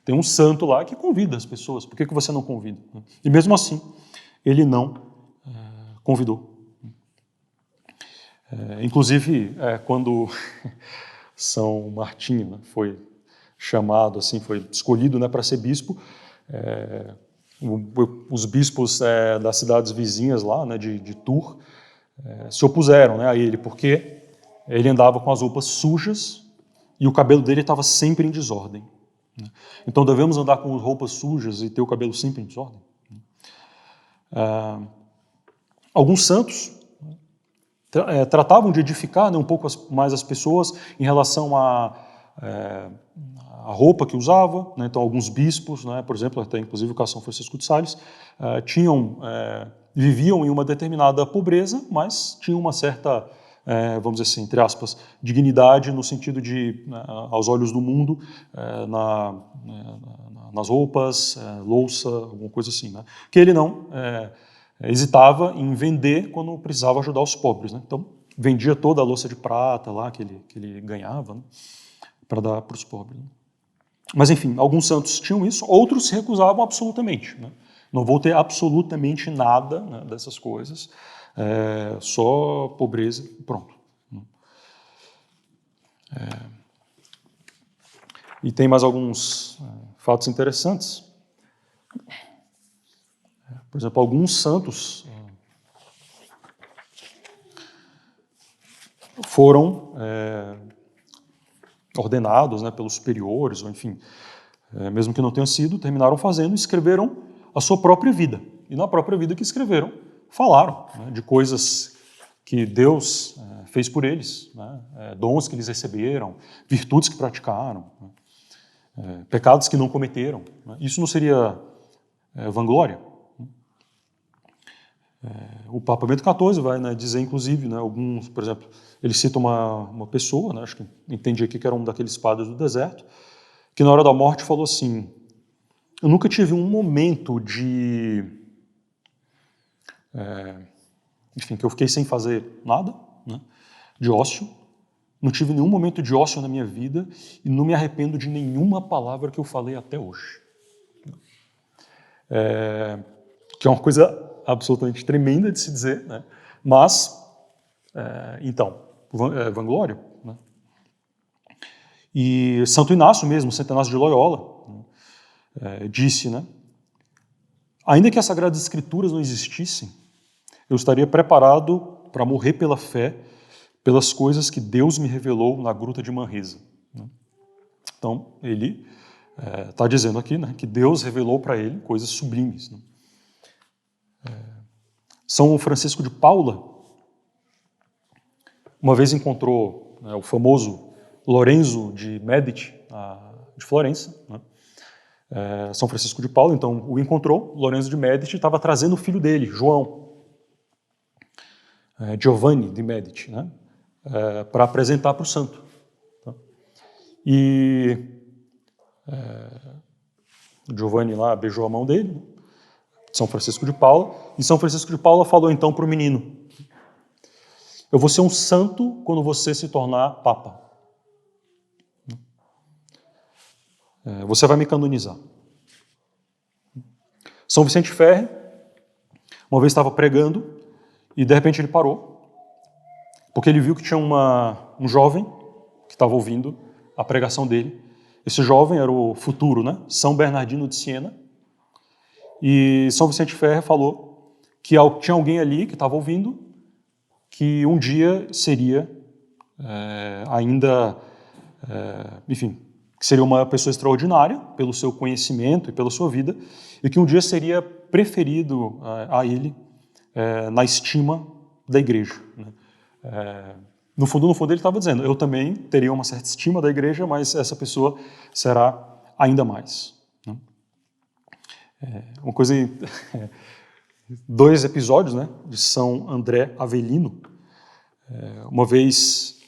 tem um santo lá que convida as pessoas, por que você não convida? E mesmo assim, ele não convidou. Inclusive, quando São Martinho, né, foi chamado, assim, foi escolhido, né, para ser bispo, os bispos das cidades vizinhas lá, né, de Tours, se opuseram, né, a ele, porque ele andava com as roupas sujas e o cabelo dele estava sempre em desordem. Né. Então devemos andar com roupas sujas e ter o cabelo sempre em desordem? Alguns santos tratavam de edificar, né, um pouco mais as pessoas em relação à roupa que usava. Né, então alguns bispos, né, por exemplo, até inclusive o caso São Francisco de Sales, viviam em uma determinada pobreza, mas tinham uma certa, vamos dizer assim, entre aspas, dignidade no sentido de, aos olhos do mundo, nas roupas, louça, alguma coisa assim, né, que ele não hesitava em vender quando precisava ajudar os pobres. Né? Então, vendia toda a louça de prata lá que ele ganhava, né, para dar para os pobres. Né? Mas, enfim, alguns santos tinham isso, outros se recusavam absolutamente. Né? Não vou ter absolutamente nada, né, dessas coisas, só pobreza e pronto. E tem mais alguns fatos interessantes. Por exemplo, alguns santos foram ordenados, né, pelos superiores, ou enfim, mesmo que não tenham sido, terminaram fazendo e escreveram a sua própria vida. E na própria vida que escreveram, falaram, né, de coisas que Deus fez por eles, né, dons que eles receberam, virtudes que praticaram, né, pecados que não cometeram. Né. Isso não seria vanglória? O Papa Bento XIV vai, né, dizer, inclusive, né, alguns, por exemplo, ele cita uma pessoa, né, acho que entendi aqui que era um daqueles padres do deserto, que na hora da morte falou assim: eu nunca tive um momento enfim, que eu fiquei sem fazer nada, né, de ócio, não tive nenhum momento de ócio na minha vida e não me arrependo de nenhuma palavra que eu falei até hoje. Que é uma coisa absolutamente tremenda de se dizer, né? Mas, então, vanglória. Né? E Santo Inácio mesmo, Santo Inácio de Loyola, disse, né, ainda que as Sagradas Escrituras não existissem, eu estaria preparado para morrer pela fé, pelas coisas que Deus me revelou na Gruta de Manresa. Né? Então, ele está dizendo aqui, né, que Deus revelou para ele coisas sublimes. Né? São Francisco de Paula uma vez encontrou, né, o famoso Lorenzo de Medici, de Florença, né? São Francisco de Paula, então o encontrou, Lorenzo de Medici estava trazendo o filho dele, João, Giovanni de Medici, né, para apresentar para o santo. Tá? E Giovanni lá beijou a mão dele, São Francisco de Paula, e São Francisco de Paula falou então para o menino: eu vou ser um santo quando você se tornar papa. você vai me canonizar. São Vicente Ferre, uma vez estava pregando e de repente ele parou, porque ele viu que tinha um jovem que estava ouvindo a pregação dele. Esse jovem era o futuro, né? São Bernardino de Siena. E São Vicente Ferre falou que tinha alguém ali que estava ouvindo, que um dia seria enfim, que seria uma pessoa extraordinária pelo seu conhecimento e pela sua vida, e que um dia seria preferido a ele na estima da igreja. No fundo, ele estava dizendo, eu também teria uma certa estima da igreja, mas essa pessoa será ainda mais. Uma coisa... 2 episódios, né, de São André Avelino. Uma vez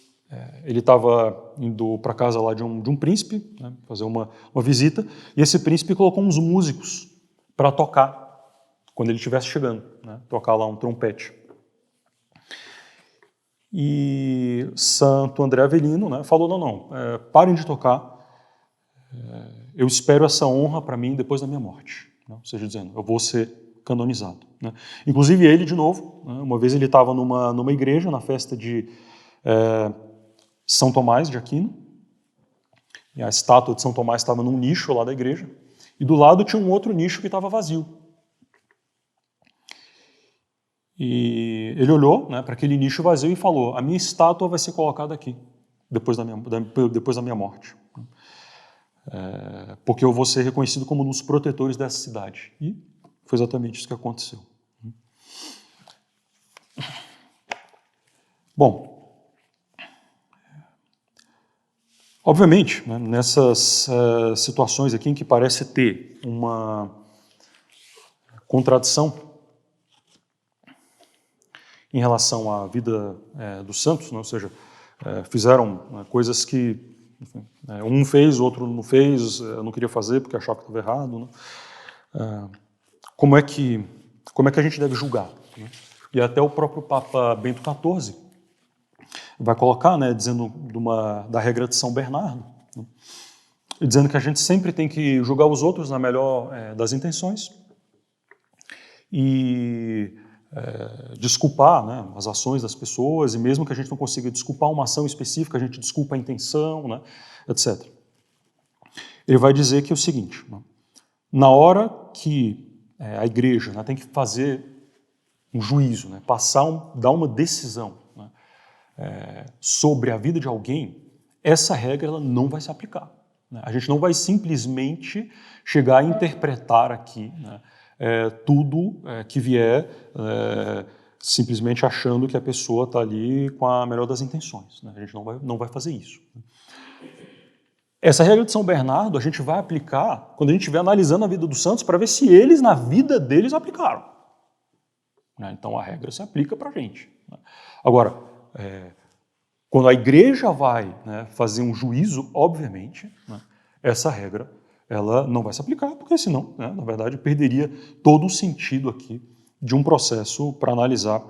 ele estava indo para casa lá de um príncipe, né, fazer uma visita, e esse príncipe colocou uns músicos para tocar quando ele estivesse chegando, né, tocar lá um trompete. E Santo André Avelino, né, falou, não, parem de tocar, eu espero essa honra para mim depois da minha morte. Né, ou seja, dizendo, eu vou ser canonizado. Né. Inclusive ele, de novo, né, uma vez ele estava numa igreja, na festa de São Tomás de Aquino, e a estátua de São Tomás estava num nicho lá da igreja, e do lado tinha um outro nicho que estava vazio. E ele olhou, né, para aquele nicho vazio e falou, a minha estátua vai ser colocada aqui, depois da minha morte. Porque eu vou ser reconhecido como um dos protetores dessa cidade. E foi exatamente isso que aconteceu. Bom, obviamente, né, nessas situações aqui em que parece ter uma contradição em relação à vida dos santos, né, ou seja, fizeram coisas que, enfim, um fez, o outro não fez, não queria fazer porque achava que estava errado. Né? Como é que a gente deve julgar? Né? E até o próprio Papa Bento XIV vai colocar, né, dizendo da regra de São Bernardo, né, dizendo que a gente sempre tem que julgar os outros na melhor das intenções e desculpar, né, as ações das pessoas, e mesmo que a gente não consiga desculpar uma ação específica, a gente desculpa a intenção, né, etc. Ele vai dizer que é o seguinte, né, na hora que a igreja, né, tem que fazer um juízo, né, dar uma decisão, né, sobre a vida de alguém, essa regra ela não vai se aplicar. Né? A gente não vai simplesmente chegar a interpretar aqui, né, tudo que vier, simplesmente achando que a pessoa está ali com a melhor das intenções. Né? A gente não vai fazer isso. Essa regra de São Bernardo a gente vai aplicar quando a gente estiver analisando a vida dos santos para ver se eles, na vida deles, aplicaram. Né? Então a regra se aplica para a gente. Né? Agora, quando a igreja vai, né, fazer um juízo, obviamente, né, essa regra ela não vai se aplicar, porque senão, né, na verdade, perderia todo o sentido aqui de um processo para analisar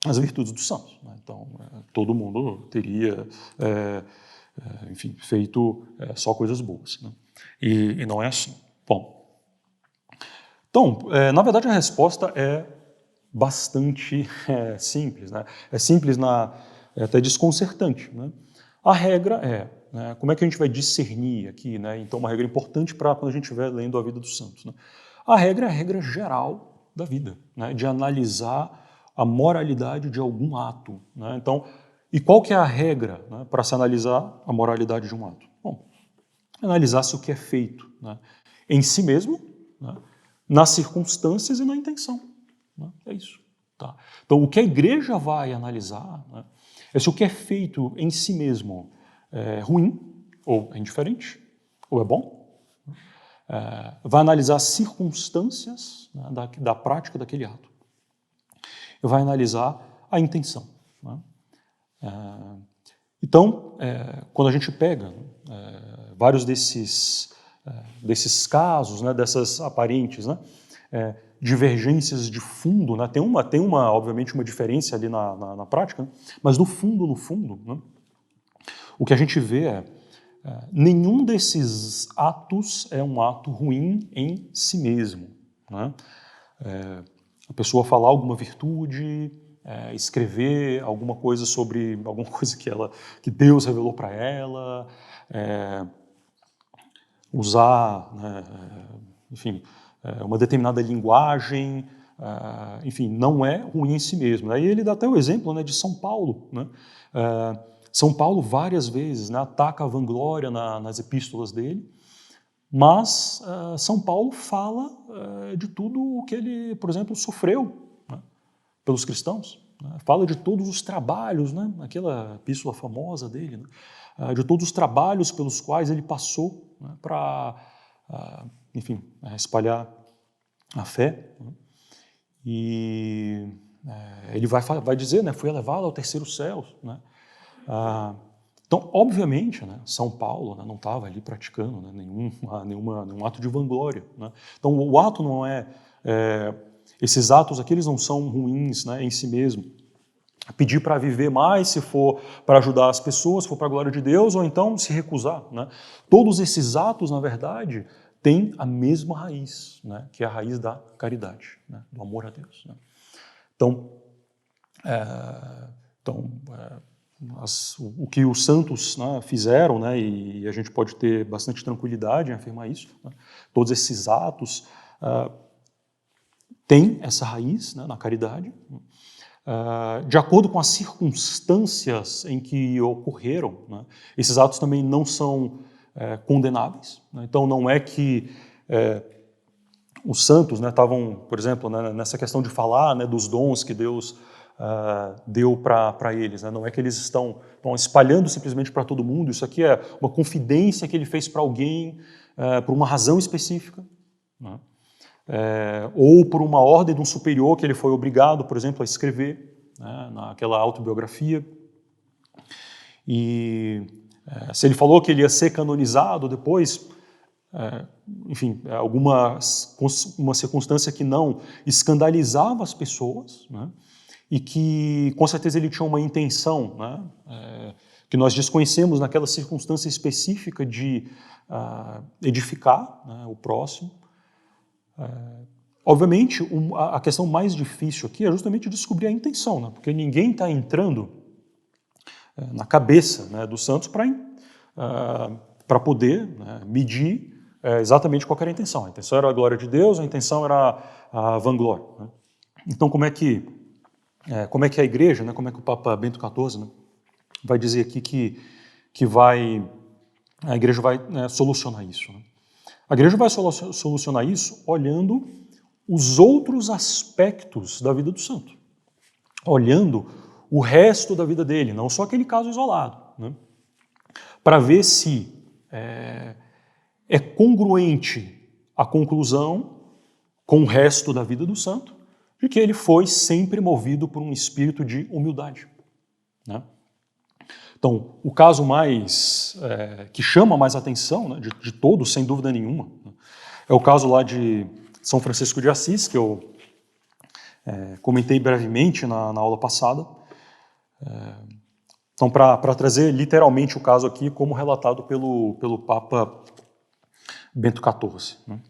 as virtudes dos santos. Né? Então, todo mundo teria, enfim, feito só coisas boas. Né? E não é assim. Bom, então, na verdade, a resposta é bastante simples. Né? É simples, é até desconcertante. Né? A regra né, como é que a gente vai discernir aqui? Né? Então, uma regra importante para quando a gente estiver lendo a vida dos santos. Né? A regra é a regra geral da vida, né? De analisar a moralidade de algum ato. Né? Então, e qual que é a regra, né, para se analisar a moralidade de um ato? Bom, analisar se o que é feito, né, em si mesmo, né, nas circunstâncias e na intenção. Né? É isso. Tá? Então, o que a igreja vai analisar, né, é se o que é feito em si mesmo é ruim, ou é indiferente, ou é bom. Vai analisar as circunstâncias, né, da prática daquele ato. E vai analisar a intenção. Né? Então, quando a gente pega vários desses casos, né, dessas aparentes, né, divergências de fundo, né, tem obviamente uma diferença ali na prática, né, mas no fundo, né, o que a gente vê nenhum desses atos é um ato ruim em si mesmo, né? A pessoa falar alguma virtude, escrever alguma coisa sobre alguma coisa que Deus revelou para ela, usar, né, enfim, uma determinada linguagem, enfim, não é ruim em si mesmo. Aí ele dá até o exemplo, né, de São Paulo, né? São Paulo várias vezes, né, ataca a vanglória nas epístolas dele, mas São Paulo fala de tudo o que ele, por exemplo, sofreu, né, pelos cristãos, né? Fala de todos os trabalhos, né, aquela epístola famosa dele, né, de todos os trabalhos pelos quais ele passou, né, para, enfim, espalhar a fé, né? E ele vai dizer, né, fui elevado ao terceiro céu, né? Então, obviamente, né, São Paulo, né, não estava ali praticando, né, nenhum ato de vanglória, né? Então, o ato não esses atos aqui eles não são ruins, né, em si mesmo. Pedir para viver mais, se for para ajudar as pessoas, se for para a glória de Deus, ou então se recusar, né? Todos esses atos, na verdade, têm a mesma raiz, né, que é a raiz da caridade, né, do amor a Deus, né? Então, o que os santos, né, fizeram, né, e a gente pode ter bastante tranquilidade em afirmar isso, né, todos esses atos têm essa raiz, né, na caridade, de acordo com as circunstâncias em que ocorreram, né, esses atos também não são condenáveis, né? Então não é que os santos, né, estavam, por exemplo, né, nessa questão de falar, né, dos dons que Deus deu para eles, né? Não é que eles estão espalhando simplesmente para todo mundo, isso aqui é uma confidência que ele fez para alguém por uma razão específica, né? Ou por uma ordem de um superior que ele foi obrigado, por exemplo, a escrever, né, naquela autobiografia. E se ele falou que ele ia ser canonizado depois, enfim, uma circunstância que não escandalizava as pessoas, né, e que com certeza ele tinha uma intenção, né, que nós desconhecemos naquela circunstância específica de edificar, né, o próximo. Obviamente, a questão mais difícil aqui é justamente descobrir a intenção, né, porque ninguém está entrando na cabeça, né, dos santos para poder, né, medir exatamente qual era a intenção. A intenção era a glória de Deus, a intenção era a vanglória, né? Então, como é que a igreja, né, como é que o Papa Bento XIV, né, vai dizer aqui que a igreja vai, né, solucionar isso, né? A igreja vai solucionar isso olhando os outros aspectos da vida do santo, olhando o resto da vida dele, não só aquele caso isolado, né, para ver se é congruente a conclusão com o resto da vida do santo de que ele foi sempre movido por um espírito de humildade, né? Então, o caso mais que chama mais atenção, né, de todos, sem dúvida nenhuma, né, é o caso lá de São Francisco de Assis, que eu comentei brevemente na aula passada. Então, para trazer literalmente o caso aqui como relatado pelo Papa Bento XIV, né?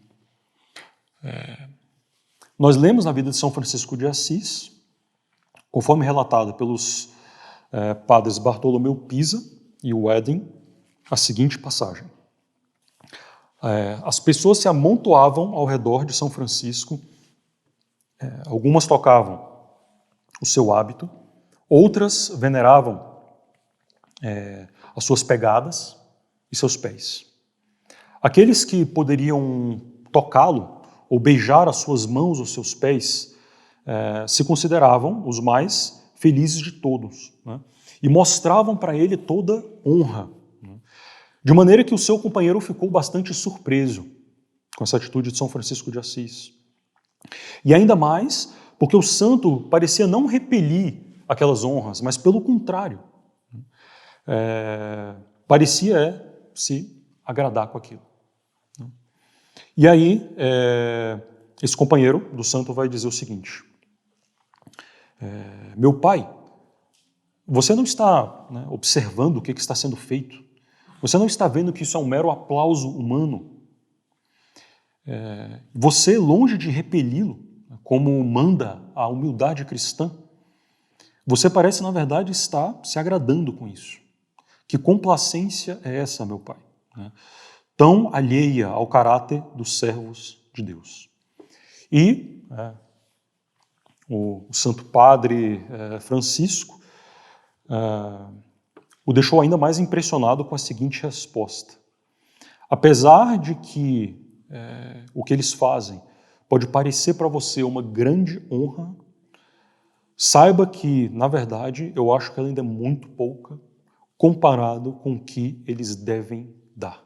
Nós lemos na vida de São Francisco de Assis, conforme relatado pelos padres Bartolomeu Pisa e Wedding, a seguinte passagem. As pessoas se amontoavam ao redor de São Francisco, algumas tocavam o seu hábito, outras veneravam as suas pegadas e seus pés. Aqueles que poderiam tocá-lo ou beijar as suas mãos ou seus pés se consideravam os mais felizes de todos, né? E mostravam para ele toda honra, né? De maneira que o seu companheiro ficou bastante surpreso com essa atitude de São Francisco de Assis. E ainda mais porque o santo parecia não repelir aquelas honras, mas pelo contrário, parecia se agradar com aquilo. E aí, esse companheiro do santo vai dizer o seguinte: meu pai, você não está, né, observando o que está sendo feito, Você não está vendo que isso é um mero aplauso humano? Você, longe de repeli-lo, como manda a humildade cristã, você parece, na verdade, estar se agradando com isso. Que complacência é essa, meu Pai? Tão alheia ao caráter dos servos de Deus. E o Santo Padre Francisco o deixou ainda mais impressionado com a seguinte resposta. Apesar de que o que eles fazem pode parecer para você uma grande honra, saiba que, na verdade, eu acho que ela ainda é muito pouca comparado com o que eles devem dar.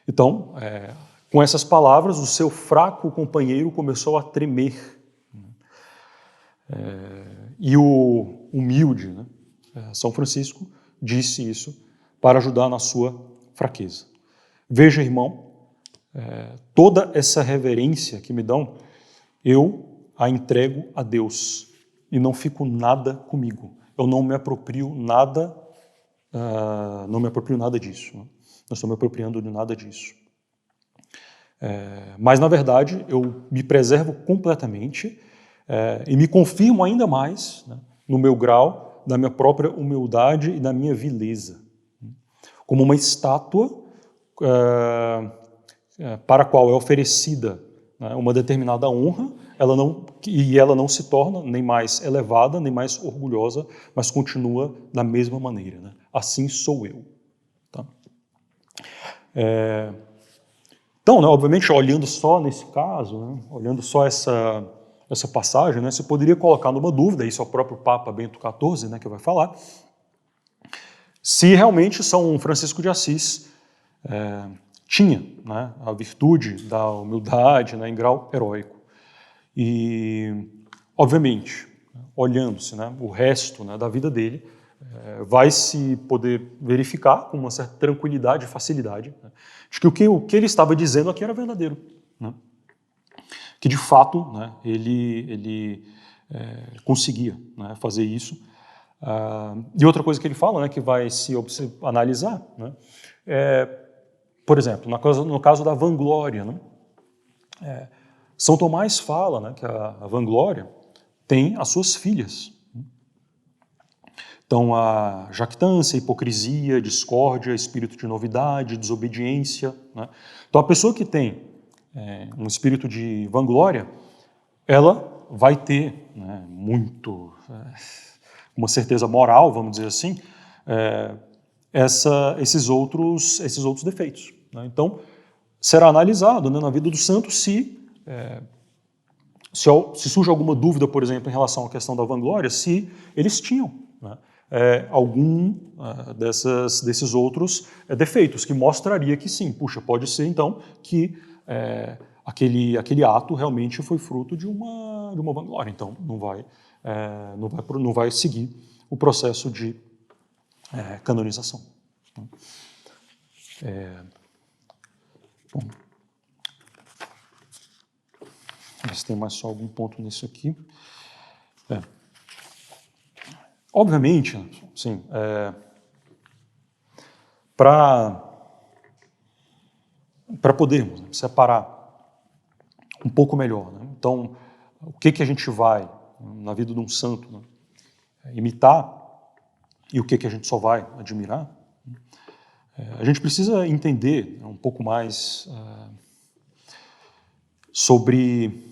Então, com essas palavras, o seu fraco companheiro começou a tremer. E o humilde, São Francisco, disse isso para ajudar na sua fraqueza. Veja, irmão, toda essa reverência que me dão, eu a entrego a Deus e não fico nada comigo. Eu não me aproprio nada, disso. Não estou me apropriando de nada disso. Mas, na verdade, eu me preservo completamente e me confirmo ainda mais no meu grau, da minha própria humildade e da minha vileza. Como uma estátua para a qual é oferecida uma determinada honra, ela não se torna nem mais elevada, nem mais orgulhosa, mas continua da mesma maneira. Assim sou eu. Tá? Então, obviamente, olhando só nesse caso, olhando só essa passagem, você poderia colocar numa dúvida, isso é o próprio Papa Bento XIV que vai falar, se realmente São Francisco de Assis tinha a virtude da humildade em grau heróico. E, obviamente, olhando-se o resto da vida dele, vai se poder verificar com uma certa tranquilidade e facilidade de que o que ele estava dizendo aqui era verdadeiro. Que, de fato, ele conseguia fazer isso. E outra coisa que ele fala, que vai se analisar, por exemplo, no caso da vanglória, São Tomás fala que a vanglória tem as suas filhas. Então, a jactância, a hipocrisia, a discórdia, espírito de novidade, desobediência. Então, a pessoa que tem um espírito de vanglória, ela vai ter uma certeza moral, vamos dizer assim, esses outros defeitos. Então, será analisado na vida do santo se surge alguma dúvida, por exemplo, em relação à questão da vanglória, se eles tinham algum desses outros defeitos, que mostraria que sim, puxa, pode ser então que aquele ato realmente foi fruto de uma vanglória, então não vai seguir o processo de canonização. Bom, se tem mais só algum ponto nisso aqui. Obviamente, sim, para podermos separar um pouco melhor, então, o que a gente vai, na vida de um santo, imitar e o que a gente só vai admirar, a gente precisa entender um pouco mais sobre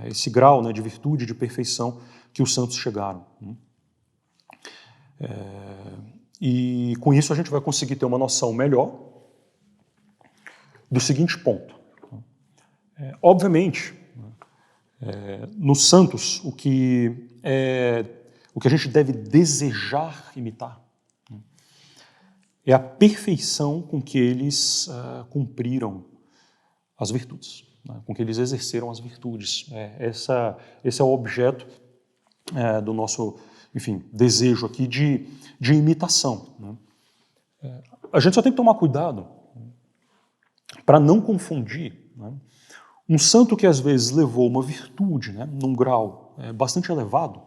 esse grau de virtude, de perfeição que os santos chegaram. E com isso a gente vai conseguir ter uma noção melhor do seguinte ponto. Obviamente, nos santos, o que a gente deve desejar imitar é a perfeição com que eles cumpriram as virtudes, com que eles exerceram as virtudes. Esse é o objeto do nosso, desejo aqui de imitação. A gente só tem que tomar cuidado para não confundir um santo que às vezes levou uma virtude num grau bastante elevado,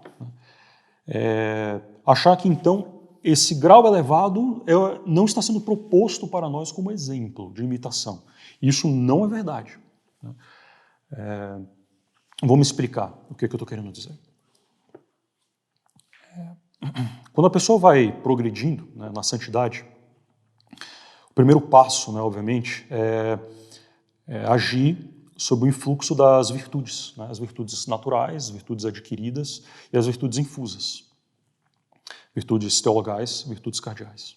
achar que então esse grau elevado não está sendo proposto para nós como exemplo de imitação. Isso não é verdade. Vou me explicar o que eu estou querendo dizer. Quando a pessoa vai progredindo, né, na santidade, o primeiro passo, né, obviamente, é agir sob o influxo das virtudes, né, as virtudes naturais, as virtudes adquiridas e as virtudes infusas. Virtudes teologais, virtudes cardeais.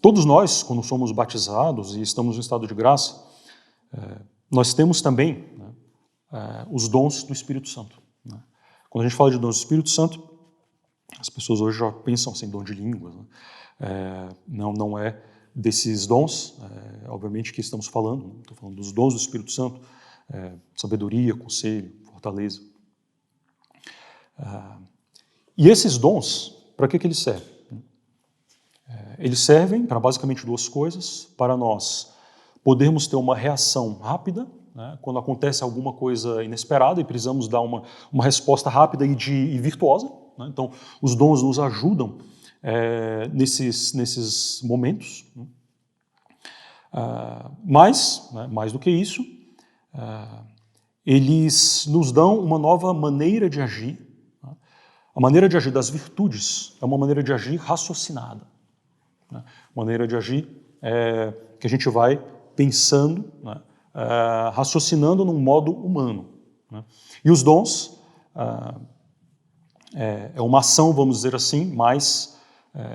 Todos nós, quando somos batizados e estamos em estado de graça, nós temos também, né, os dons do Espírito Santo. Né? Quando a gente fala de dons do Espírito Santo, as pessoas hoje já pensam assim, dom de línguas. Né? Não é desses dons, obviamente, que estamos falando. Né? Estou falando dos dons do Espírito Santo, sabedoria, conselho, fortaleza. E esses dons, para que eles servem? Eles servem para basicamente duas coisas, para nós podermos ter uma reação rápida, né, quando acontece alguma coisa inesperada e precisamos dar uma resposta rápida e virtuosa. Né? Então, os dons nos ajudam nesses momentos. Né? Mas, né, mais do que isso, eles nos dão uma nova maneira de agir. Né? A maneira de agir das virtudes é uma maneira de agir raciocinada. Né? Maneira de agir que a gente vai pensando, né? Raciocinando num modo humano. Né? E os dons é uma ação, vamos dizer assim, mais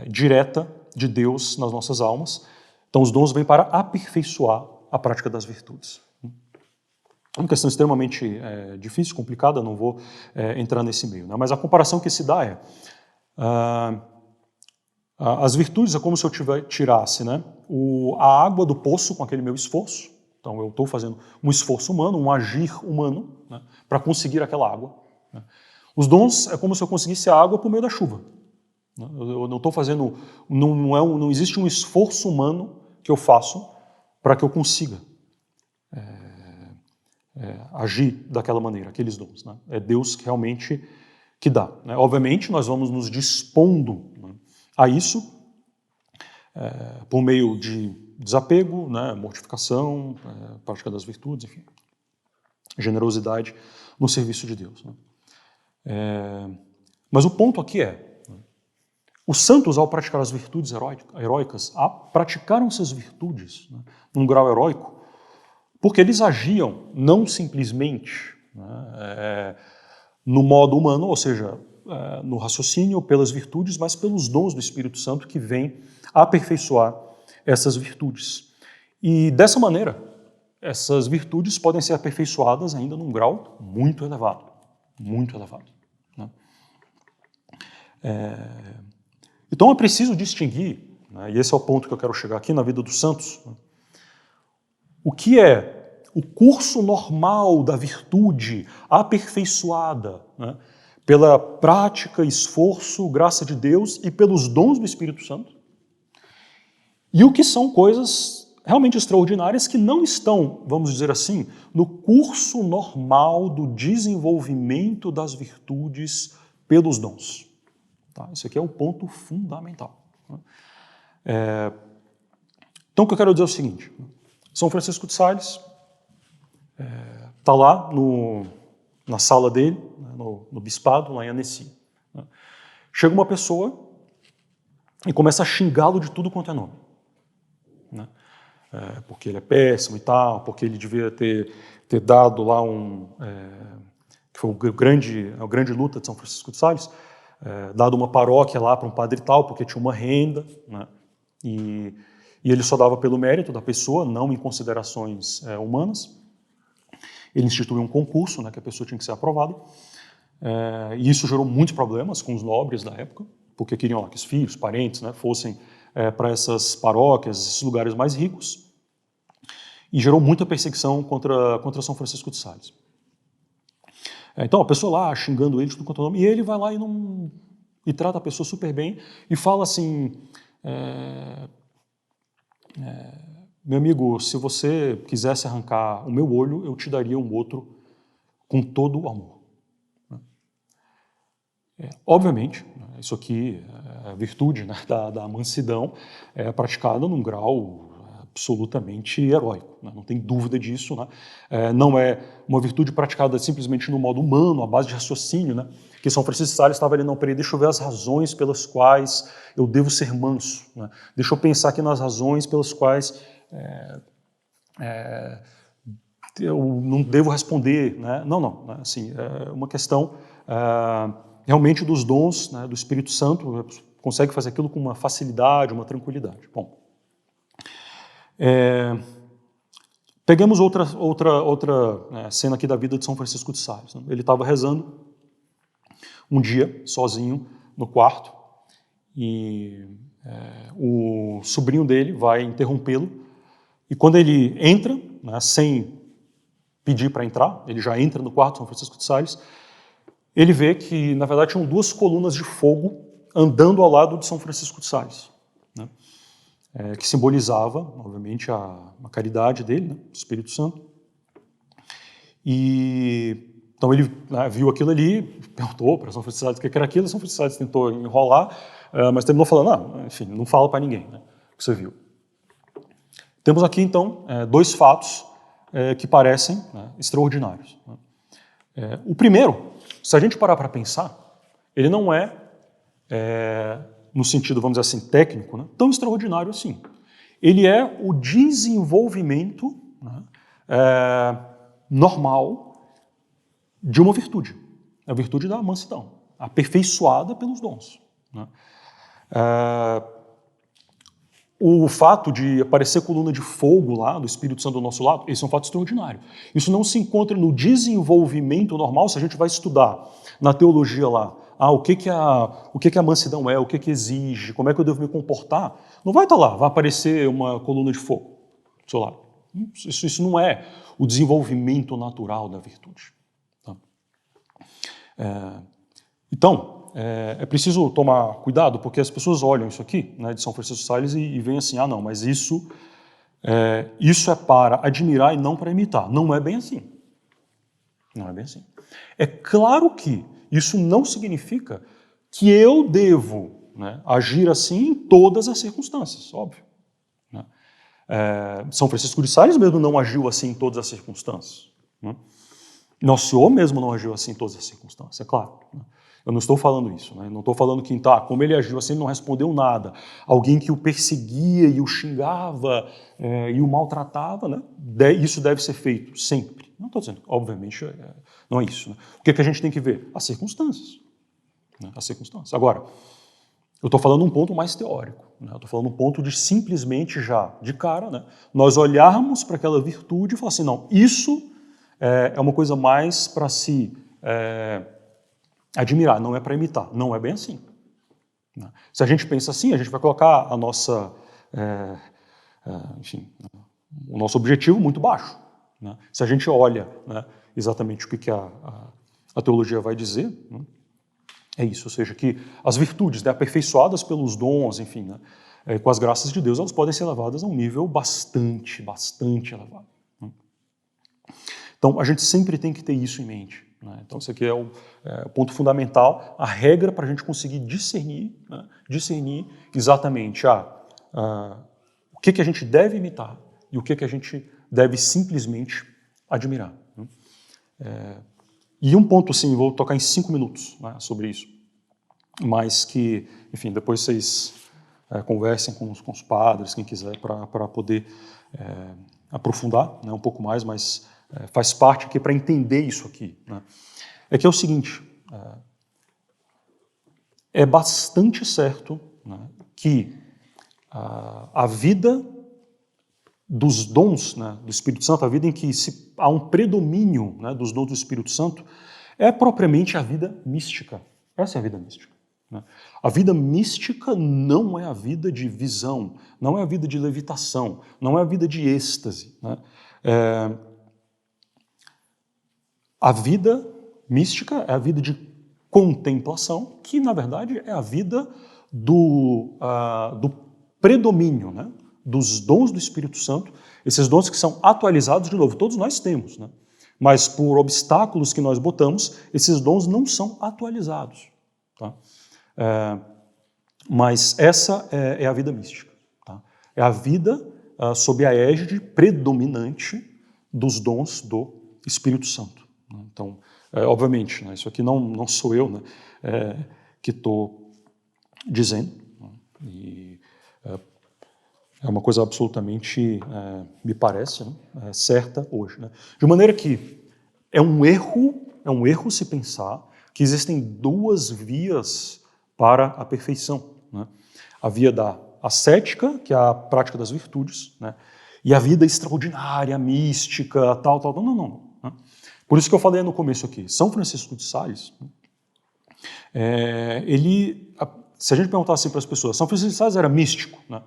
direta de Deus nas nossas almas. Então os dons vêm para aperfeiçoar a prática das virtudes. É uma questão extremamente difícil, complicada, não vou entrar nesse meio. Né? Mas a comparação que se dá as virtudes é como se eu tirasse, né, a água do poço com aquele meu esforço. Então eu estou fazendo um esforço humano, um agir humano, né, para conseguir aquela água. Né. Os dons é como se eu conseguisse a água por meio da chuva. Né. Eu não estou fazendo, não existe um esforço humano que eu faço para que eu consiga agir daquela maneira, aqueles dons. Né. É Deus que realmente que dá. Né. Obviamente nós vamos nos dispondo, né, a isso, por meio de desapego, né, mortificação, prática das virtudes, enfim, generosidade no serviço de Deus. Né. Mas o ponto aqui os santos, ao praticar as virtudes heróicas, praticaram essas virtudes, né, num grau heróico, porque eles agiam não simplesmente, né, no modo humano, ou seja, no raciocínio, pelas virtudes, mas pelos dons do Espírito Santo que vêm aperfeiçoar essas virtudes. E dessa maneira, essas virtudes podem ser aperfeiçoadas ainda num grau muito elevado. Muito elevado. Né? Então é preciso distinguir, né, e esse é o ponto que eu quero chegar aqui na vida dos santos, né, o que é o curso normal da virtude aperfeiçoada, né, pela prática, esforço, graça de Deus e pelos dons do Espírito Santo, e o que são coisas realmente extraordinárias que não estão, vamos dizer assim, no curso normal do desenvolvimento das virtudes pelos dons. Tá? Esse aqui é o ponto fundamental. Então o que eu quero dizer é o seguinte, São Francisco de Sales está lá na sala dele, no bispado, lá em Annecy. Né? Chega uma pessoa e começa a xingá-lo de tudo quanto é nome. Né? Porque ele é péssimo e tal, porque ele devia ter dado lá que foi a grande luta de São Francisco de Sales, dado uma paróquia lá para um padre tal, porque tinha uma renda, né? E ele só dava pelo mérito da pessoa, não em considerações humanas. Ele instituiu um concurso, né, que a pessoa tinha que ser aprovada, e isso gerou muitos problemas com os nobres da época, porque queriam que os filhos, parentes, né, fossem para essas paróquias, esses lugares mais ricos, e gerou muita perseguição contra São Francisco de Sales. Então a pessoa lá xingando ele de tudo quanto é nome, e ele vai lá e trata a pessoa super bem e fala assim, meu amigo, se você quisesse arrancar o meu olho, eu te daria um outro com todo o amor. Obviamente, isso aqui, a virtude, né, da mansidão é praticada num grau absolutamente heróico, né? Não tem dúvida disso, né? Não é uma virtude praticada simplesmente no modo humano, à base de raciocínio, né? Que São Francisco de Sales estava ali, não, peraí, deixa eu ver as razões pelas quais eu devo ser manso, né? Deixa eu pensar aqui nas razões pelas quais eu não devo responder, né? Não, né? Assim, é uma questão realmente dos dons, né, do Espírito Santo, consegue fazer aquilo com uma facilidade, uma tranquilidade. Bom, pegamos outra cena aqui da vida de São Francisco de Sales. Né? Ele estava rezando um dia, sozinho, no quarto, e o sobrinho dele vai interrompê-lo, e quando ele entra, né, sem pedir para entrar, ele já entra no quarto de São Francisco de Sales, ele vê que, na verdade, tinham duas colunas de fogo andando ao lado de São Francisco de Sales, né? Que simbolizava, obviamente, a caridade dele, né, o Espírito Santo. E então ele viu aquilo ali, perguntou para São Francisco de Sales o que era aquilo, São Francisco de Sales tentou enrolar, mas terminou falando, enfim, não fala para ninguém, né, o que você viu. Temos aqui, então, dois fatos que parecem, né, extraordinários. O primeiro, se a gente parar para pensar, ele não é, no sentido, vamos dizer assim, técnico, né, tão extraordinário assim. Ele é o desenvolvimento, né, normal de uma virtude, a virtude da mansidão, aperfeiçoada pelos dons, né. O fato de aparecer coluna de fogo lá, do Espírito Santo do nosso lado, esse é um fato extraordinário. Isso não se encontra no desenvolvimento normal, se a gente vai estudar na teologia lá, o que a mansidão é, o que exige, como é que eu devo me comportar, não vai estar lá, vai aparecer uma coluna de fogo do seu lado. Isso não é o desenvolvimento natural da virtude. Tá? Então, é preciso tomar cuidado, porque as pessoas olham isso aqui, né, de São Francisco de Sales, e veem assim, não, mas isso é para admirar e não para imitar. Não é bem assim. Não é bem assim. É claro que isso não significa que eu devo, né, agir assim em todas as circunstâncias, óbvio. Né? São Francisco de Sales mesmo não agiu assim em todas as circunstâncias. Né? Nosso Senhor mesmo não agiu assim em todas as circunstâncias, é claro. Né? Eu não estou falando isso, né? Não estou falando que, como ele agiu assim, ele não respondeu nada. Alguém que o perseguia e o xingava e o maltratava, né? Isso deve ser feito sempre. Não estou dizendo, obviamente, não é isso. Né? O que a gente tem que ver? As circunstâncias. Né? As circunstâncias. Agora, eu estou falando um ponto mais teórico. Né? Eu estou falando um ponto de simplesmente já, de cara, né, nós olharmos para aquela virtude e falar assim, não, isso é uma coisa mais para se admirar, não é para imitar. Não é bem assim. Né? Se a gente pensa assim, a gente vai colocar a nossa, enfim, o nosso objetivo muito baixo. Né? Se a gente olha, né, exatamente o que a teologia vai dizer, né, é isso, ou seja, que as virtudes, né, aperfeiçoadas pelos dons, enfim, né, com as graças de Deus, elas podem ser levadas a um nível bastante elevado. Né? Então, a gente sempre tem que ter isso em mente. Né? Então, isso aqui é o ponto fundamental, a regra para a gente conseguir discernir, né, discernir exatamente o que a gente deve imitar e o que a gente deve simplesmente admirar. Né? E um ponto, assim, vou tocar em 5 minutos, né, sobre isso, mas que, enfim, depois vocês conversem com os padres, quem quiser, para poder aprofundar, né, um pouco mais, mas faz parte aqui para entender isso aqui. Né? É que é o seguinte, é bastante certo, né, que a vida dos dons, né, do Espírito Santo, a vida em que há um predomínio, né, dos dons do Espírito Santo, é propriamente a vida mística. Essa é a vida mística. Né? A vida mística não é a vida de visão, não é a vida de levitação, não é a vida de êxtase. Né? A vida mística é a vida de contemplação, que, na verdade, é a vida do predomínio, né, dos dons do Espírito Santo, esses dons que são atualizados, de novo, todos nós temos, né, mas por obstáculos que nós botamos, esses dons não são atualizados. tá? Mas essa é a vida mística. Tá? É a vida sob a égide predominante dos dons do Espírito Santo. Né? Então, obviamente, né, isso aqui não sou eu, né, que estou dizendo, né, e é uma coisa absolutamente, me parece, né, certa hoje. Né? De maneira que é um erro se pensar que existem duas vias para a perfeição. Né? A via da ascética, que é a prática das virtudes, né? E a vida extraordinária, mística, tal. Não. Né? Por isso que eu falei no começo aqui, São Francisco de Sales, se a gente perguntar assim para as pessoas, São Francisco de Sales era místico, né?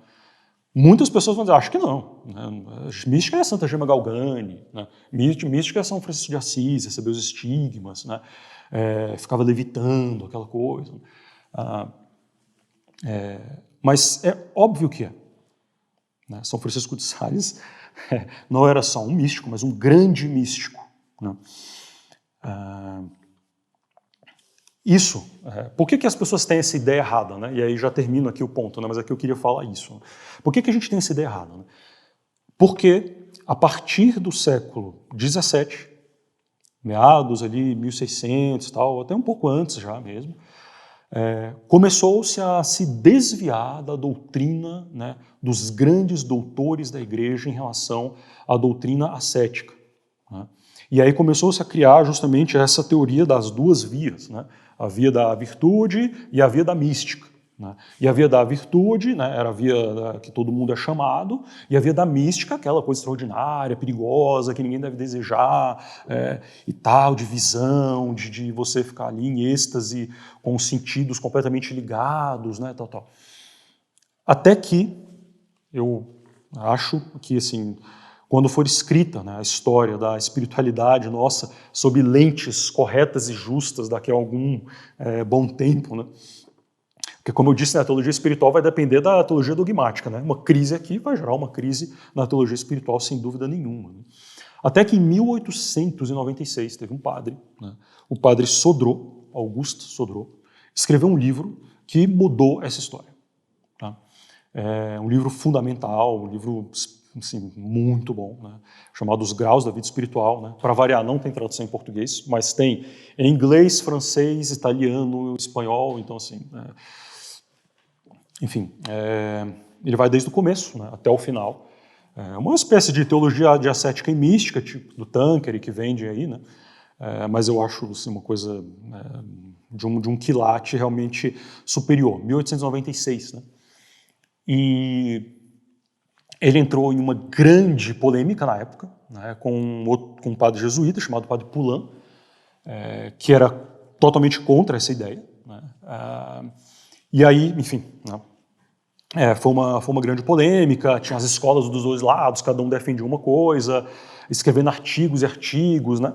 Muitas pessoas vão dizer, acho que não. Né? Mística é Santa Gema Galgani, né? Mística é São Francisco de Assis, recebeu os estigmas, né? Ficava levitando, aquela coisa. Mas é óbvio que é. Né? São Francisco de Sales não era só um místico, mas um grande místico. Né? Por que as pessoas têm essa ideia errada? Né? E aí já termino aqui o ponto, né? Mas aqui eu queria falar isso. Né? Por que a gente tem essa ideia errada? Né? Porque a partir do século XVII, meados ali, 1600 tal, até um pouco antes já mesmo, começou-se a se desviar da doutrina, né, dos grandes doutores da igreja em relação à doutrina ascética. Né? E aí começou-se a criar justamente essa teoria das duas vias, né? A via da virtude e a via da mística. Né? E a via da virtude, né, era a via que todo mundo é chamado, e a via da mística, aquela coisa extraordinária, perigosa, que ninguém deve desejar, e tal, de visão, de você ficar ali em êxtase, com os sentidos completamente ligados, né, tal. Até que eu acho que, assim, quando for escrita, né, a história da espiritualidade nossa sob lentes corretas e justas daqui a algum bom tempo, né? Porque, como eu disse, né, a teologia espiritual vai depender da teologia dogmática. Né? Uma crise aqui vai gerar uma crise na teologia espiritual, sem dúvida nenhuma. Né? Até que em 1896 teve um padre, né, o padre Sodré, Auguste Sodré, escreveu um livro que mudou essa história. Tá? É um livro fundamental, um livro assim, muito bom, né, chamado Os Graus da Vida Espiritual. Né? Para variar, não tem tradução em português, mas tem em inglês, francês, italiano, espanhol, então assim... Enfim, ele vai desde o começo, né, até o final. É uma espécie de teologia de ascética e mística, tipo do Tanqueray, que vende aí, né? Mas eu acho assim, uma coisa de um quilate realmente superior, 1896. Né? E ele entrou em uma grande polêmica na época, né, com um padre jesuíta chamado Padre Poullain, que era totalmente contra essa ideia. Né? E aí, enfim, né, foi uma grande polêmica, tinha as escolas dos dois lados, cada um defendia uma coisa, escrevendo artigos e artigos, né?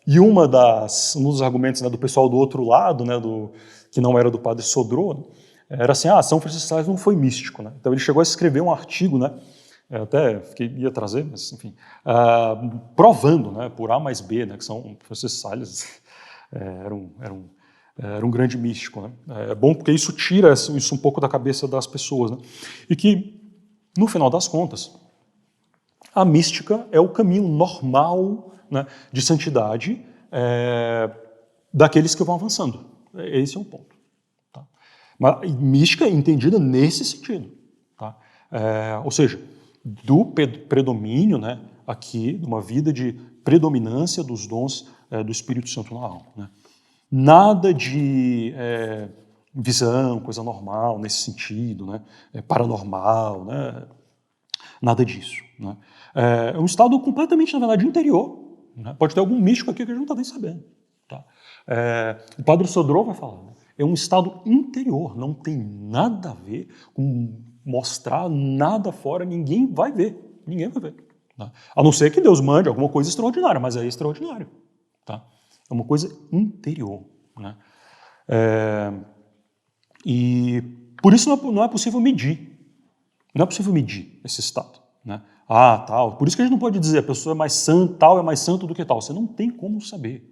E um dos argumentos, né, do pessoal do outro lado, né, que não era do padre Sodré, né, era assim, São Francisco de Sales não foi místico. Né? Então ele chegou a escrever um artigo, né, até ia trazer, mas enfim, provando, né, por A mais B, né, que São Francisco de Sales era um grande místico. Né? É bom porque isso tira isso um pouco da cabeça das pessoas. Né? E que, no final das contas, a mística é o caminho normal, né, de santidade daqueles que vão avançando. Esse é um ponto. Tá? Mas mística entendida nesse sentido. Tá? Ou seja, do predomínio, né, aqui, de uma vida de predominância dos dons do Espírito Santo na alma. Né? Nada de visão, coisa normal nesse sentido, né? Paranormal, né? Nada disso. Né? É um estado completamente, na verdade, interior. Né? Pode ter algum místico aqui que a gente não está nem sabendo. Tá? O padre Sodré vai falar. Né? É um estado interior, não tem nada a ver com mostrar nada fora, ninguém vai ver. Ninguém vai ver. Tá? A não ser que Deus mande alguma coisa extraordinária, mas é extraordinário. Tá? É uma coisa interior. Né? E por isso não é possível medir. Não é possível medir esse estado. Né? Tal. Por isso que a gente não pode dizer a pessoa é mais santa, tal é mais santo do que tal. Você não tem como saber.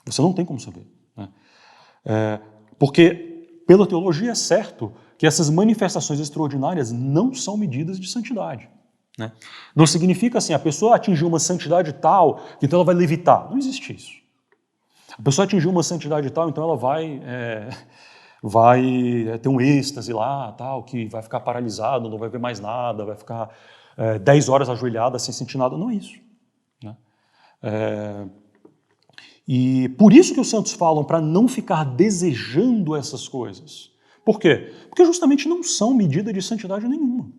Você não tem como saber. Né? Porque, pela teologia, é certo que essas manifestações extraordinárias não são medidas de santidade. Né? Não significa assim, a pessoa atingiu uma santidade tal, então ela vai levitar. Não existe isso. A pessoa atingiu uma santidade tal, então ela vai ter um êxtase lá, tal, que vai ficar paralisado, não vai ver mais nada, vai ficar 10 horas ajoelhada sem sentir nada. Não é isso. Né? E por isso que os santos falam para não ficar desejando essas coisas. Por quê? Porque justamente não são medida de santidade nenhuma.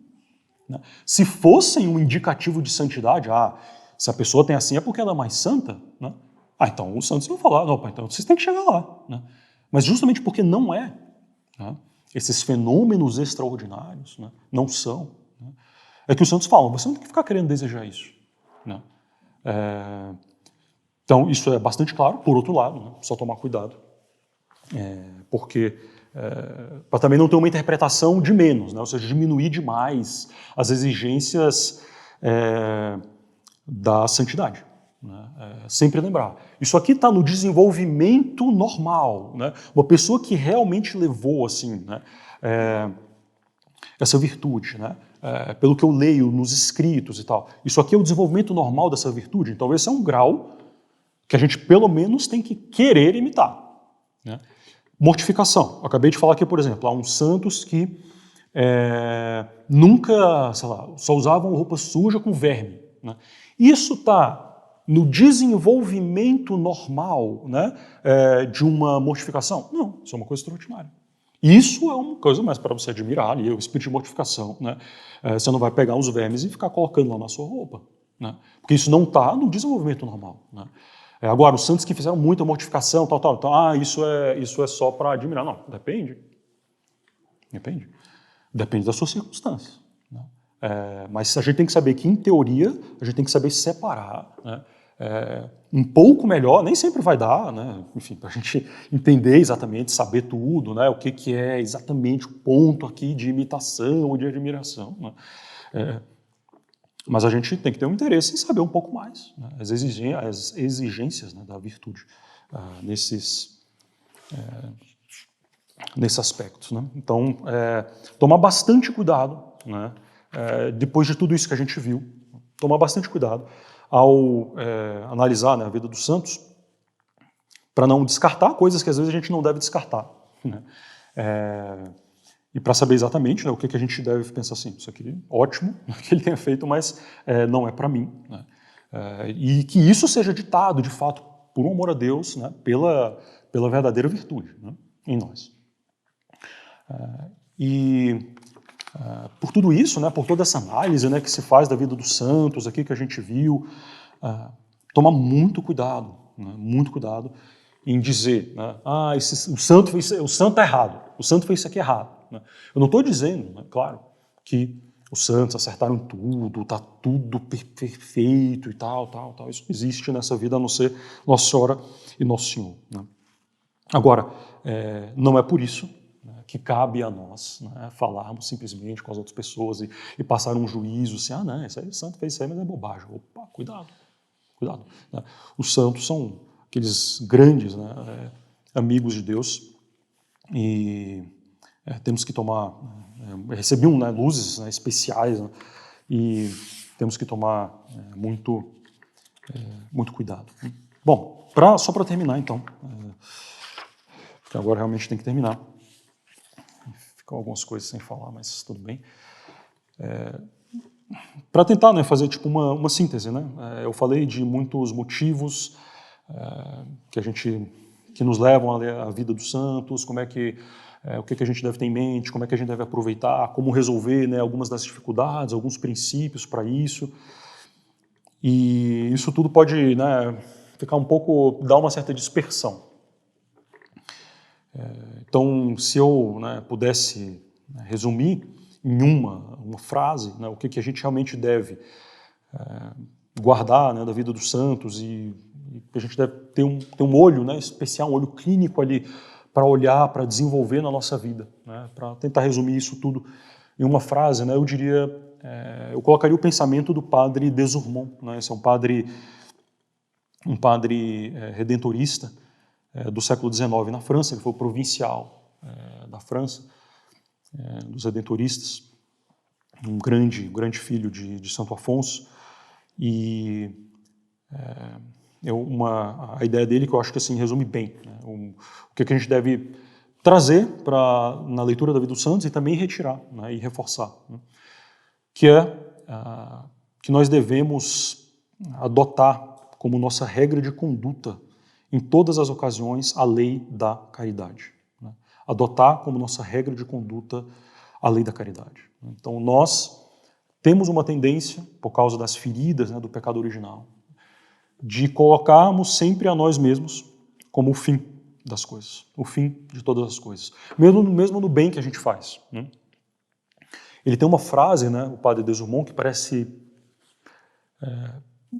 Né? Se fossem um indicativo de santidade, se a pessoa tem assim é porque ela é mais santa, né? Então os santos iam falar, não, então vocês têm que chegar lá. Né? Mas justamente porque não é, né? Esses fenômenos extraordinários, né? Não são, né? É que os santos falam, você não tem que ficar querendo desejar isso. Né? Então isso é bastante claro, por outro lado, né? Só tomar cuidado, porque para também não ter uma interpretação de menos, né? Ou seja, diminuir demais as exigências da santidade. Né? Sempre lembrar. Isso aqui está no desenvolvimento normal. Né? Uma pessoa que realmente levou assim, né, essa virtude, né? Pelo que eu leio nos escritos e tal. Isso aqui é o desenvolvimento normal dessa virtude. Então esse é um grau que a gente pelo menos tem que querer imitar. Né? Mortificação. Eu acabei de falar aqui, por exemplo, há uns santos que nunca, sei lá, só usavam roupa suja com verme. Né? Isso está no desenvolvimento normal, né, de uma mortificação? Não, isso é uma coisa extraordinária. Isso é uma coisa mais para você admirar ali, o espírito de mortificação. Né? Você não vai pegar os vermes e ficar colocando lá na sua roupa. Né? Porque isso não está no desenvolvimento normal. Né? Agora, os santos que fizeram muita mortificação, tal, então, isso é só para admirar. Não, depende. Depende. Depende das suas circunstâncias. Né? Mas a gente tem que saber que, em teoria, a gente tem que saber separar, né? Um pouco melhor, nem sempre vai dar, né? Enfim, para a gente entender exatamente, saber tudo, né? O que é exatamente o ponto aqui de imitação ou de admiração. Né? Mas a gente tem que ter um interesse em saber um pouco mais, né? As exigências, né, da virtude nesses aspectos. Né? Então, tomar bastante cuidado, né? Depois de tudo isso que a gente viu, tomar bastante cuidado ao analisar, né, a vida dos santos, para não descartar coisas que às vezes a gente não deve descartar. Né? E para saber exatamente, né, o que a gente deve pensar assim, isso aqui é ótimo que ele tenha feito, mas não é para mim. Né? E que isso seja ditado, de fato, por um amor a Deus, né, pela verdadeira virtude, né, em nós. Por tudo isso, né, por toda essa análise, né, que se faz da vida dos santos, aqui que a gente viu, tomar muito cuidado em dizer, né, o santo é errado, o santo fez isso aqui errado. Né? Eu não estou dizendo, né, claro, que os santos acertaram tudo, está tudo perfeito e tal. Isso não existe nessa vida a não ser Nossa Senhora e Nosso Senhor. Né? Agora, não é por isso que cabe a nós, né, falarmos simplesmente com as outras pessoas e passar um juízo assim, não, isso aí, o santo fez isso aí, mas é bobagem. Opa, cuidado. Né? Os santos são aqueles grandes, né, amigos de Deus e temos que tomar, recebiam, né, luzes, né, especiais, né, e temos que tomar muito cuidado. Bom, só para terminar então, porque agora realmente tem que terminar. Ficam algumas coisas sem falar, mas tudo bem. Para tentar, né, fazer tipo uma síntese, né? Eu falei de muitos motivos que nos levam a ler a vida dos santos, o que a gente deve ter em mente, como é que a gente deve aproveitar, como resolver, né, algumas das dificuldades, alguns princípios para isso. E isso tudo pode, né, ficar dar uma certa dispersão. Então, se eu, né, pudesse resumir em uma frase, né, o que a gente realmente deve guardar, né, da vida dos santos e a gente deve ter um olho, né, especial, um olho clínico ali para olhar, para desenvolver na nossa vida, né, para tentar resumir isso tudo em uma frase, né, eu diria, eu colocaria o pensamento do padre Desurmont, né, esse é um padre redentorista, do século XIX na França. Ele foi o provincial da França, dos redentoristas, um grande filho de Santo Afonso. E a ideia dele que eu acho que assim resume bem, né, o que a gente deve trazer na leitura da vida dos santos e também retirar, né, e reforçar, né, que é que nós devemos adotar como nossa regra de conduta em todas as ocasiões a lei da caridade, né, adotar como nossa regra de conduta a lei da caridade. Então nós temos uma tendência, por causa das feridas, né, do pecado original, de colocarmos sempre a nós mesmos como o fim das coisas, o fim de todas as coisas, mesmo no bem que a gente faz, né? Ele tem uma frase, né, o padre Desurmont, que parece...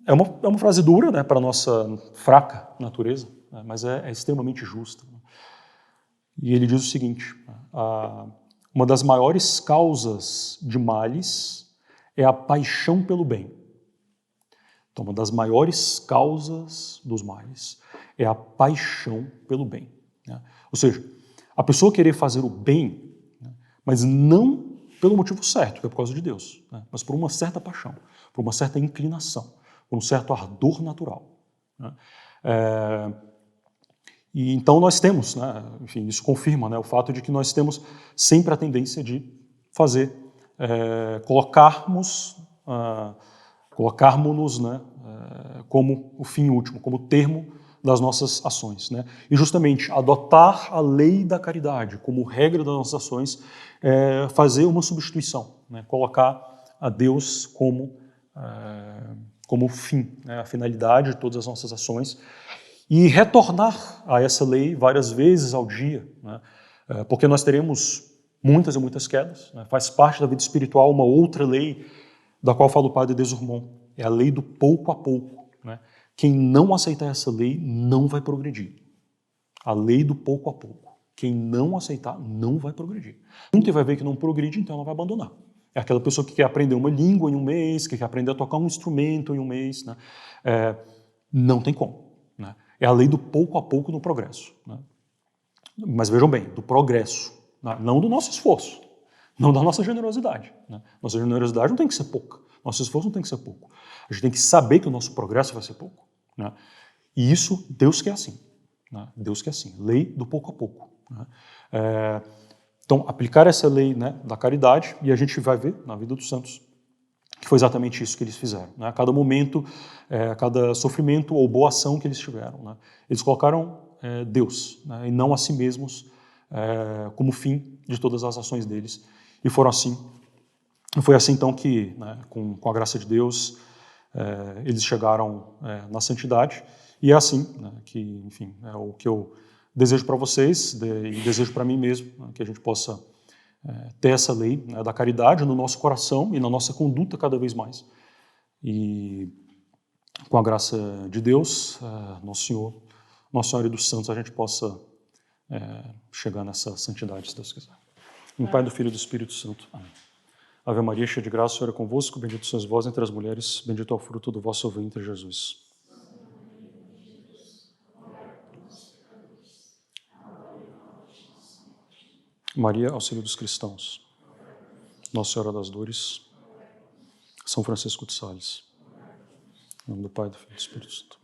É uma frase dura, né, para a nossa fraca natureza, né, mas é extremamente justa, né? E ele diz o seguinte: uma das maiores causas de males é a paixão pelo bem. Então, uma das maiores causas dos males é a paixão pelo bem, né? Ou seja, a pessoa querer fazer o bem, né, mas não pelo motivo certo, que é por causa de Deus, né, mas por uma certa paixão, por uma certa inclinação, por um certo ardor natural, né? E então nós temos, né, enfim, isso confirma, né, o fato de que nós temos sempre a tendência de fazer, colocarmos-nos, né, como o fim último, como o termo das nossas ações, né? E justamente adotar a lei da caridade como regra das nossas ações, fazer uma substituição, né? Colocar a Deus como o fim, né? A finalidade de todas as nossas ações, e retornar a essa lei várias vezes ao dia, né? Porque nós teremos muitas e muitas quedas, né? Faz parte da vida espiritual uma outra lei da qual fala o padre Desurmont, é a lei do pouco a pouco, né? Quem não aceitar essa lei não vai progredir. A lei do pouco a pouco. Quem não aceitar não vai progredir. Quem vai ver que não progride, então ela vai abandonar. É aquela pessoa que quer aprender uma língua em um mês, que quer aprender a tocar um instrumento em um mês, né? Não tem como, né? É a lei do pouco a pouco no progresso, né? Mas vejam bem, do progresso, né? Não do nosso esforço, não da nossa generosidade, né? Nossa generosidade não tem que ser pouca, nosso esforço não tem que ser pouco. A gente tem que saber que o nosso progresso vai ser pouco, né? E isso, Deus quer assim, né? Deus quer assim, lei do pouco a pouco, né? Então, aplicar essa lei, né, da caridade, e a gente vai ver na vida dos santos que foi exatamente isso que eles fizeram, né? A cada momento, a cada sofrimento ou boa ação que eles tiveram, né, eles colocaram Deus, né, e não a si mesmos como fim de todas as ações deles. E foi assim então que, né, com a graça de Deus, eles chegaram na santidade. E é assim, né, que, enfim, é o que eu desejo para vocês e desejo para mim mesmo, né, que a gente possa ter essa lei, né, da caridade no nosso coração e na nossa conduta cada vez mais. E com a graça de Deus, Nosso Senhor, Nossa Senhora e dos Santos, a gente possa chegar nessa santidade, se Deus quiser. Em Pai, do Filho e do Espírito Santo. Amém. Ave Maria, cheia de graça, o Senhor é convosco, bendita sois vós entre as mulheres, bendito é o fruto do vosso ventre, Jesus. Maria, auxílio dos cristãos. Nossa Senhora das Dores. São Francisco de Sales. Em nome do Pai, do Filho e do Espírito Santo.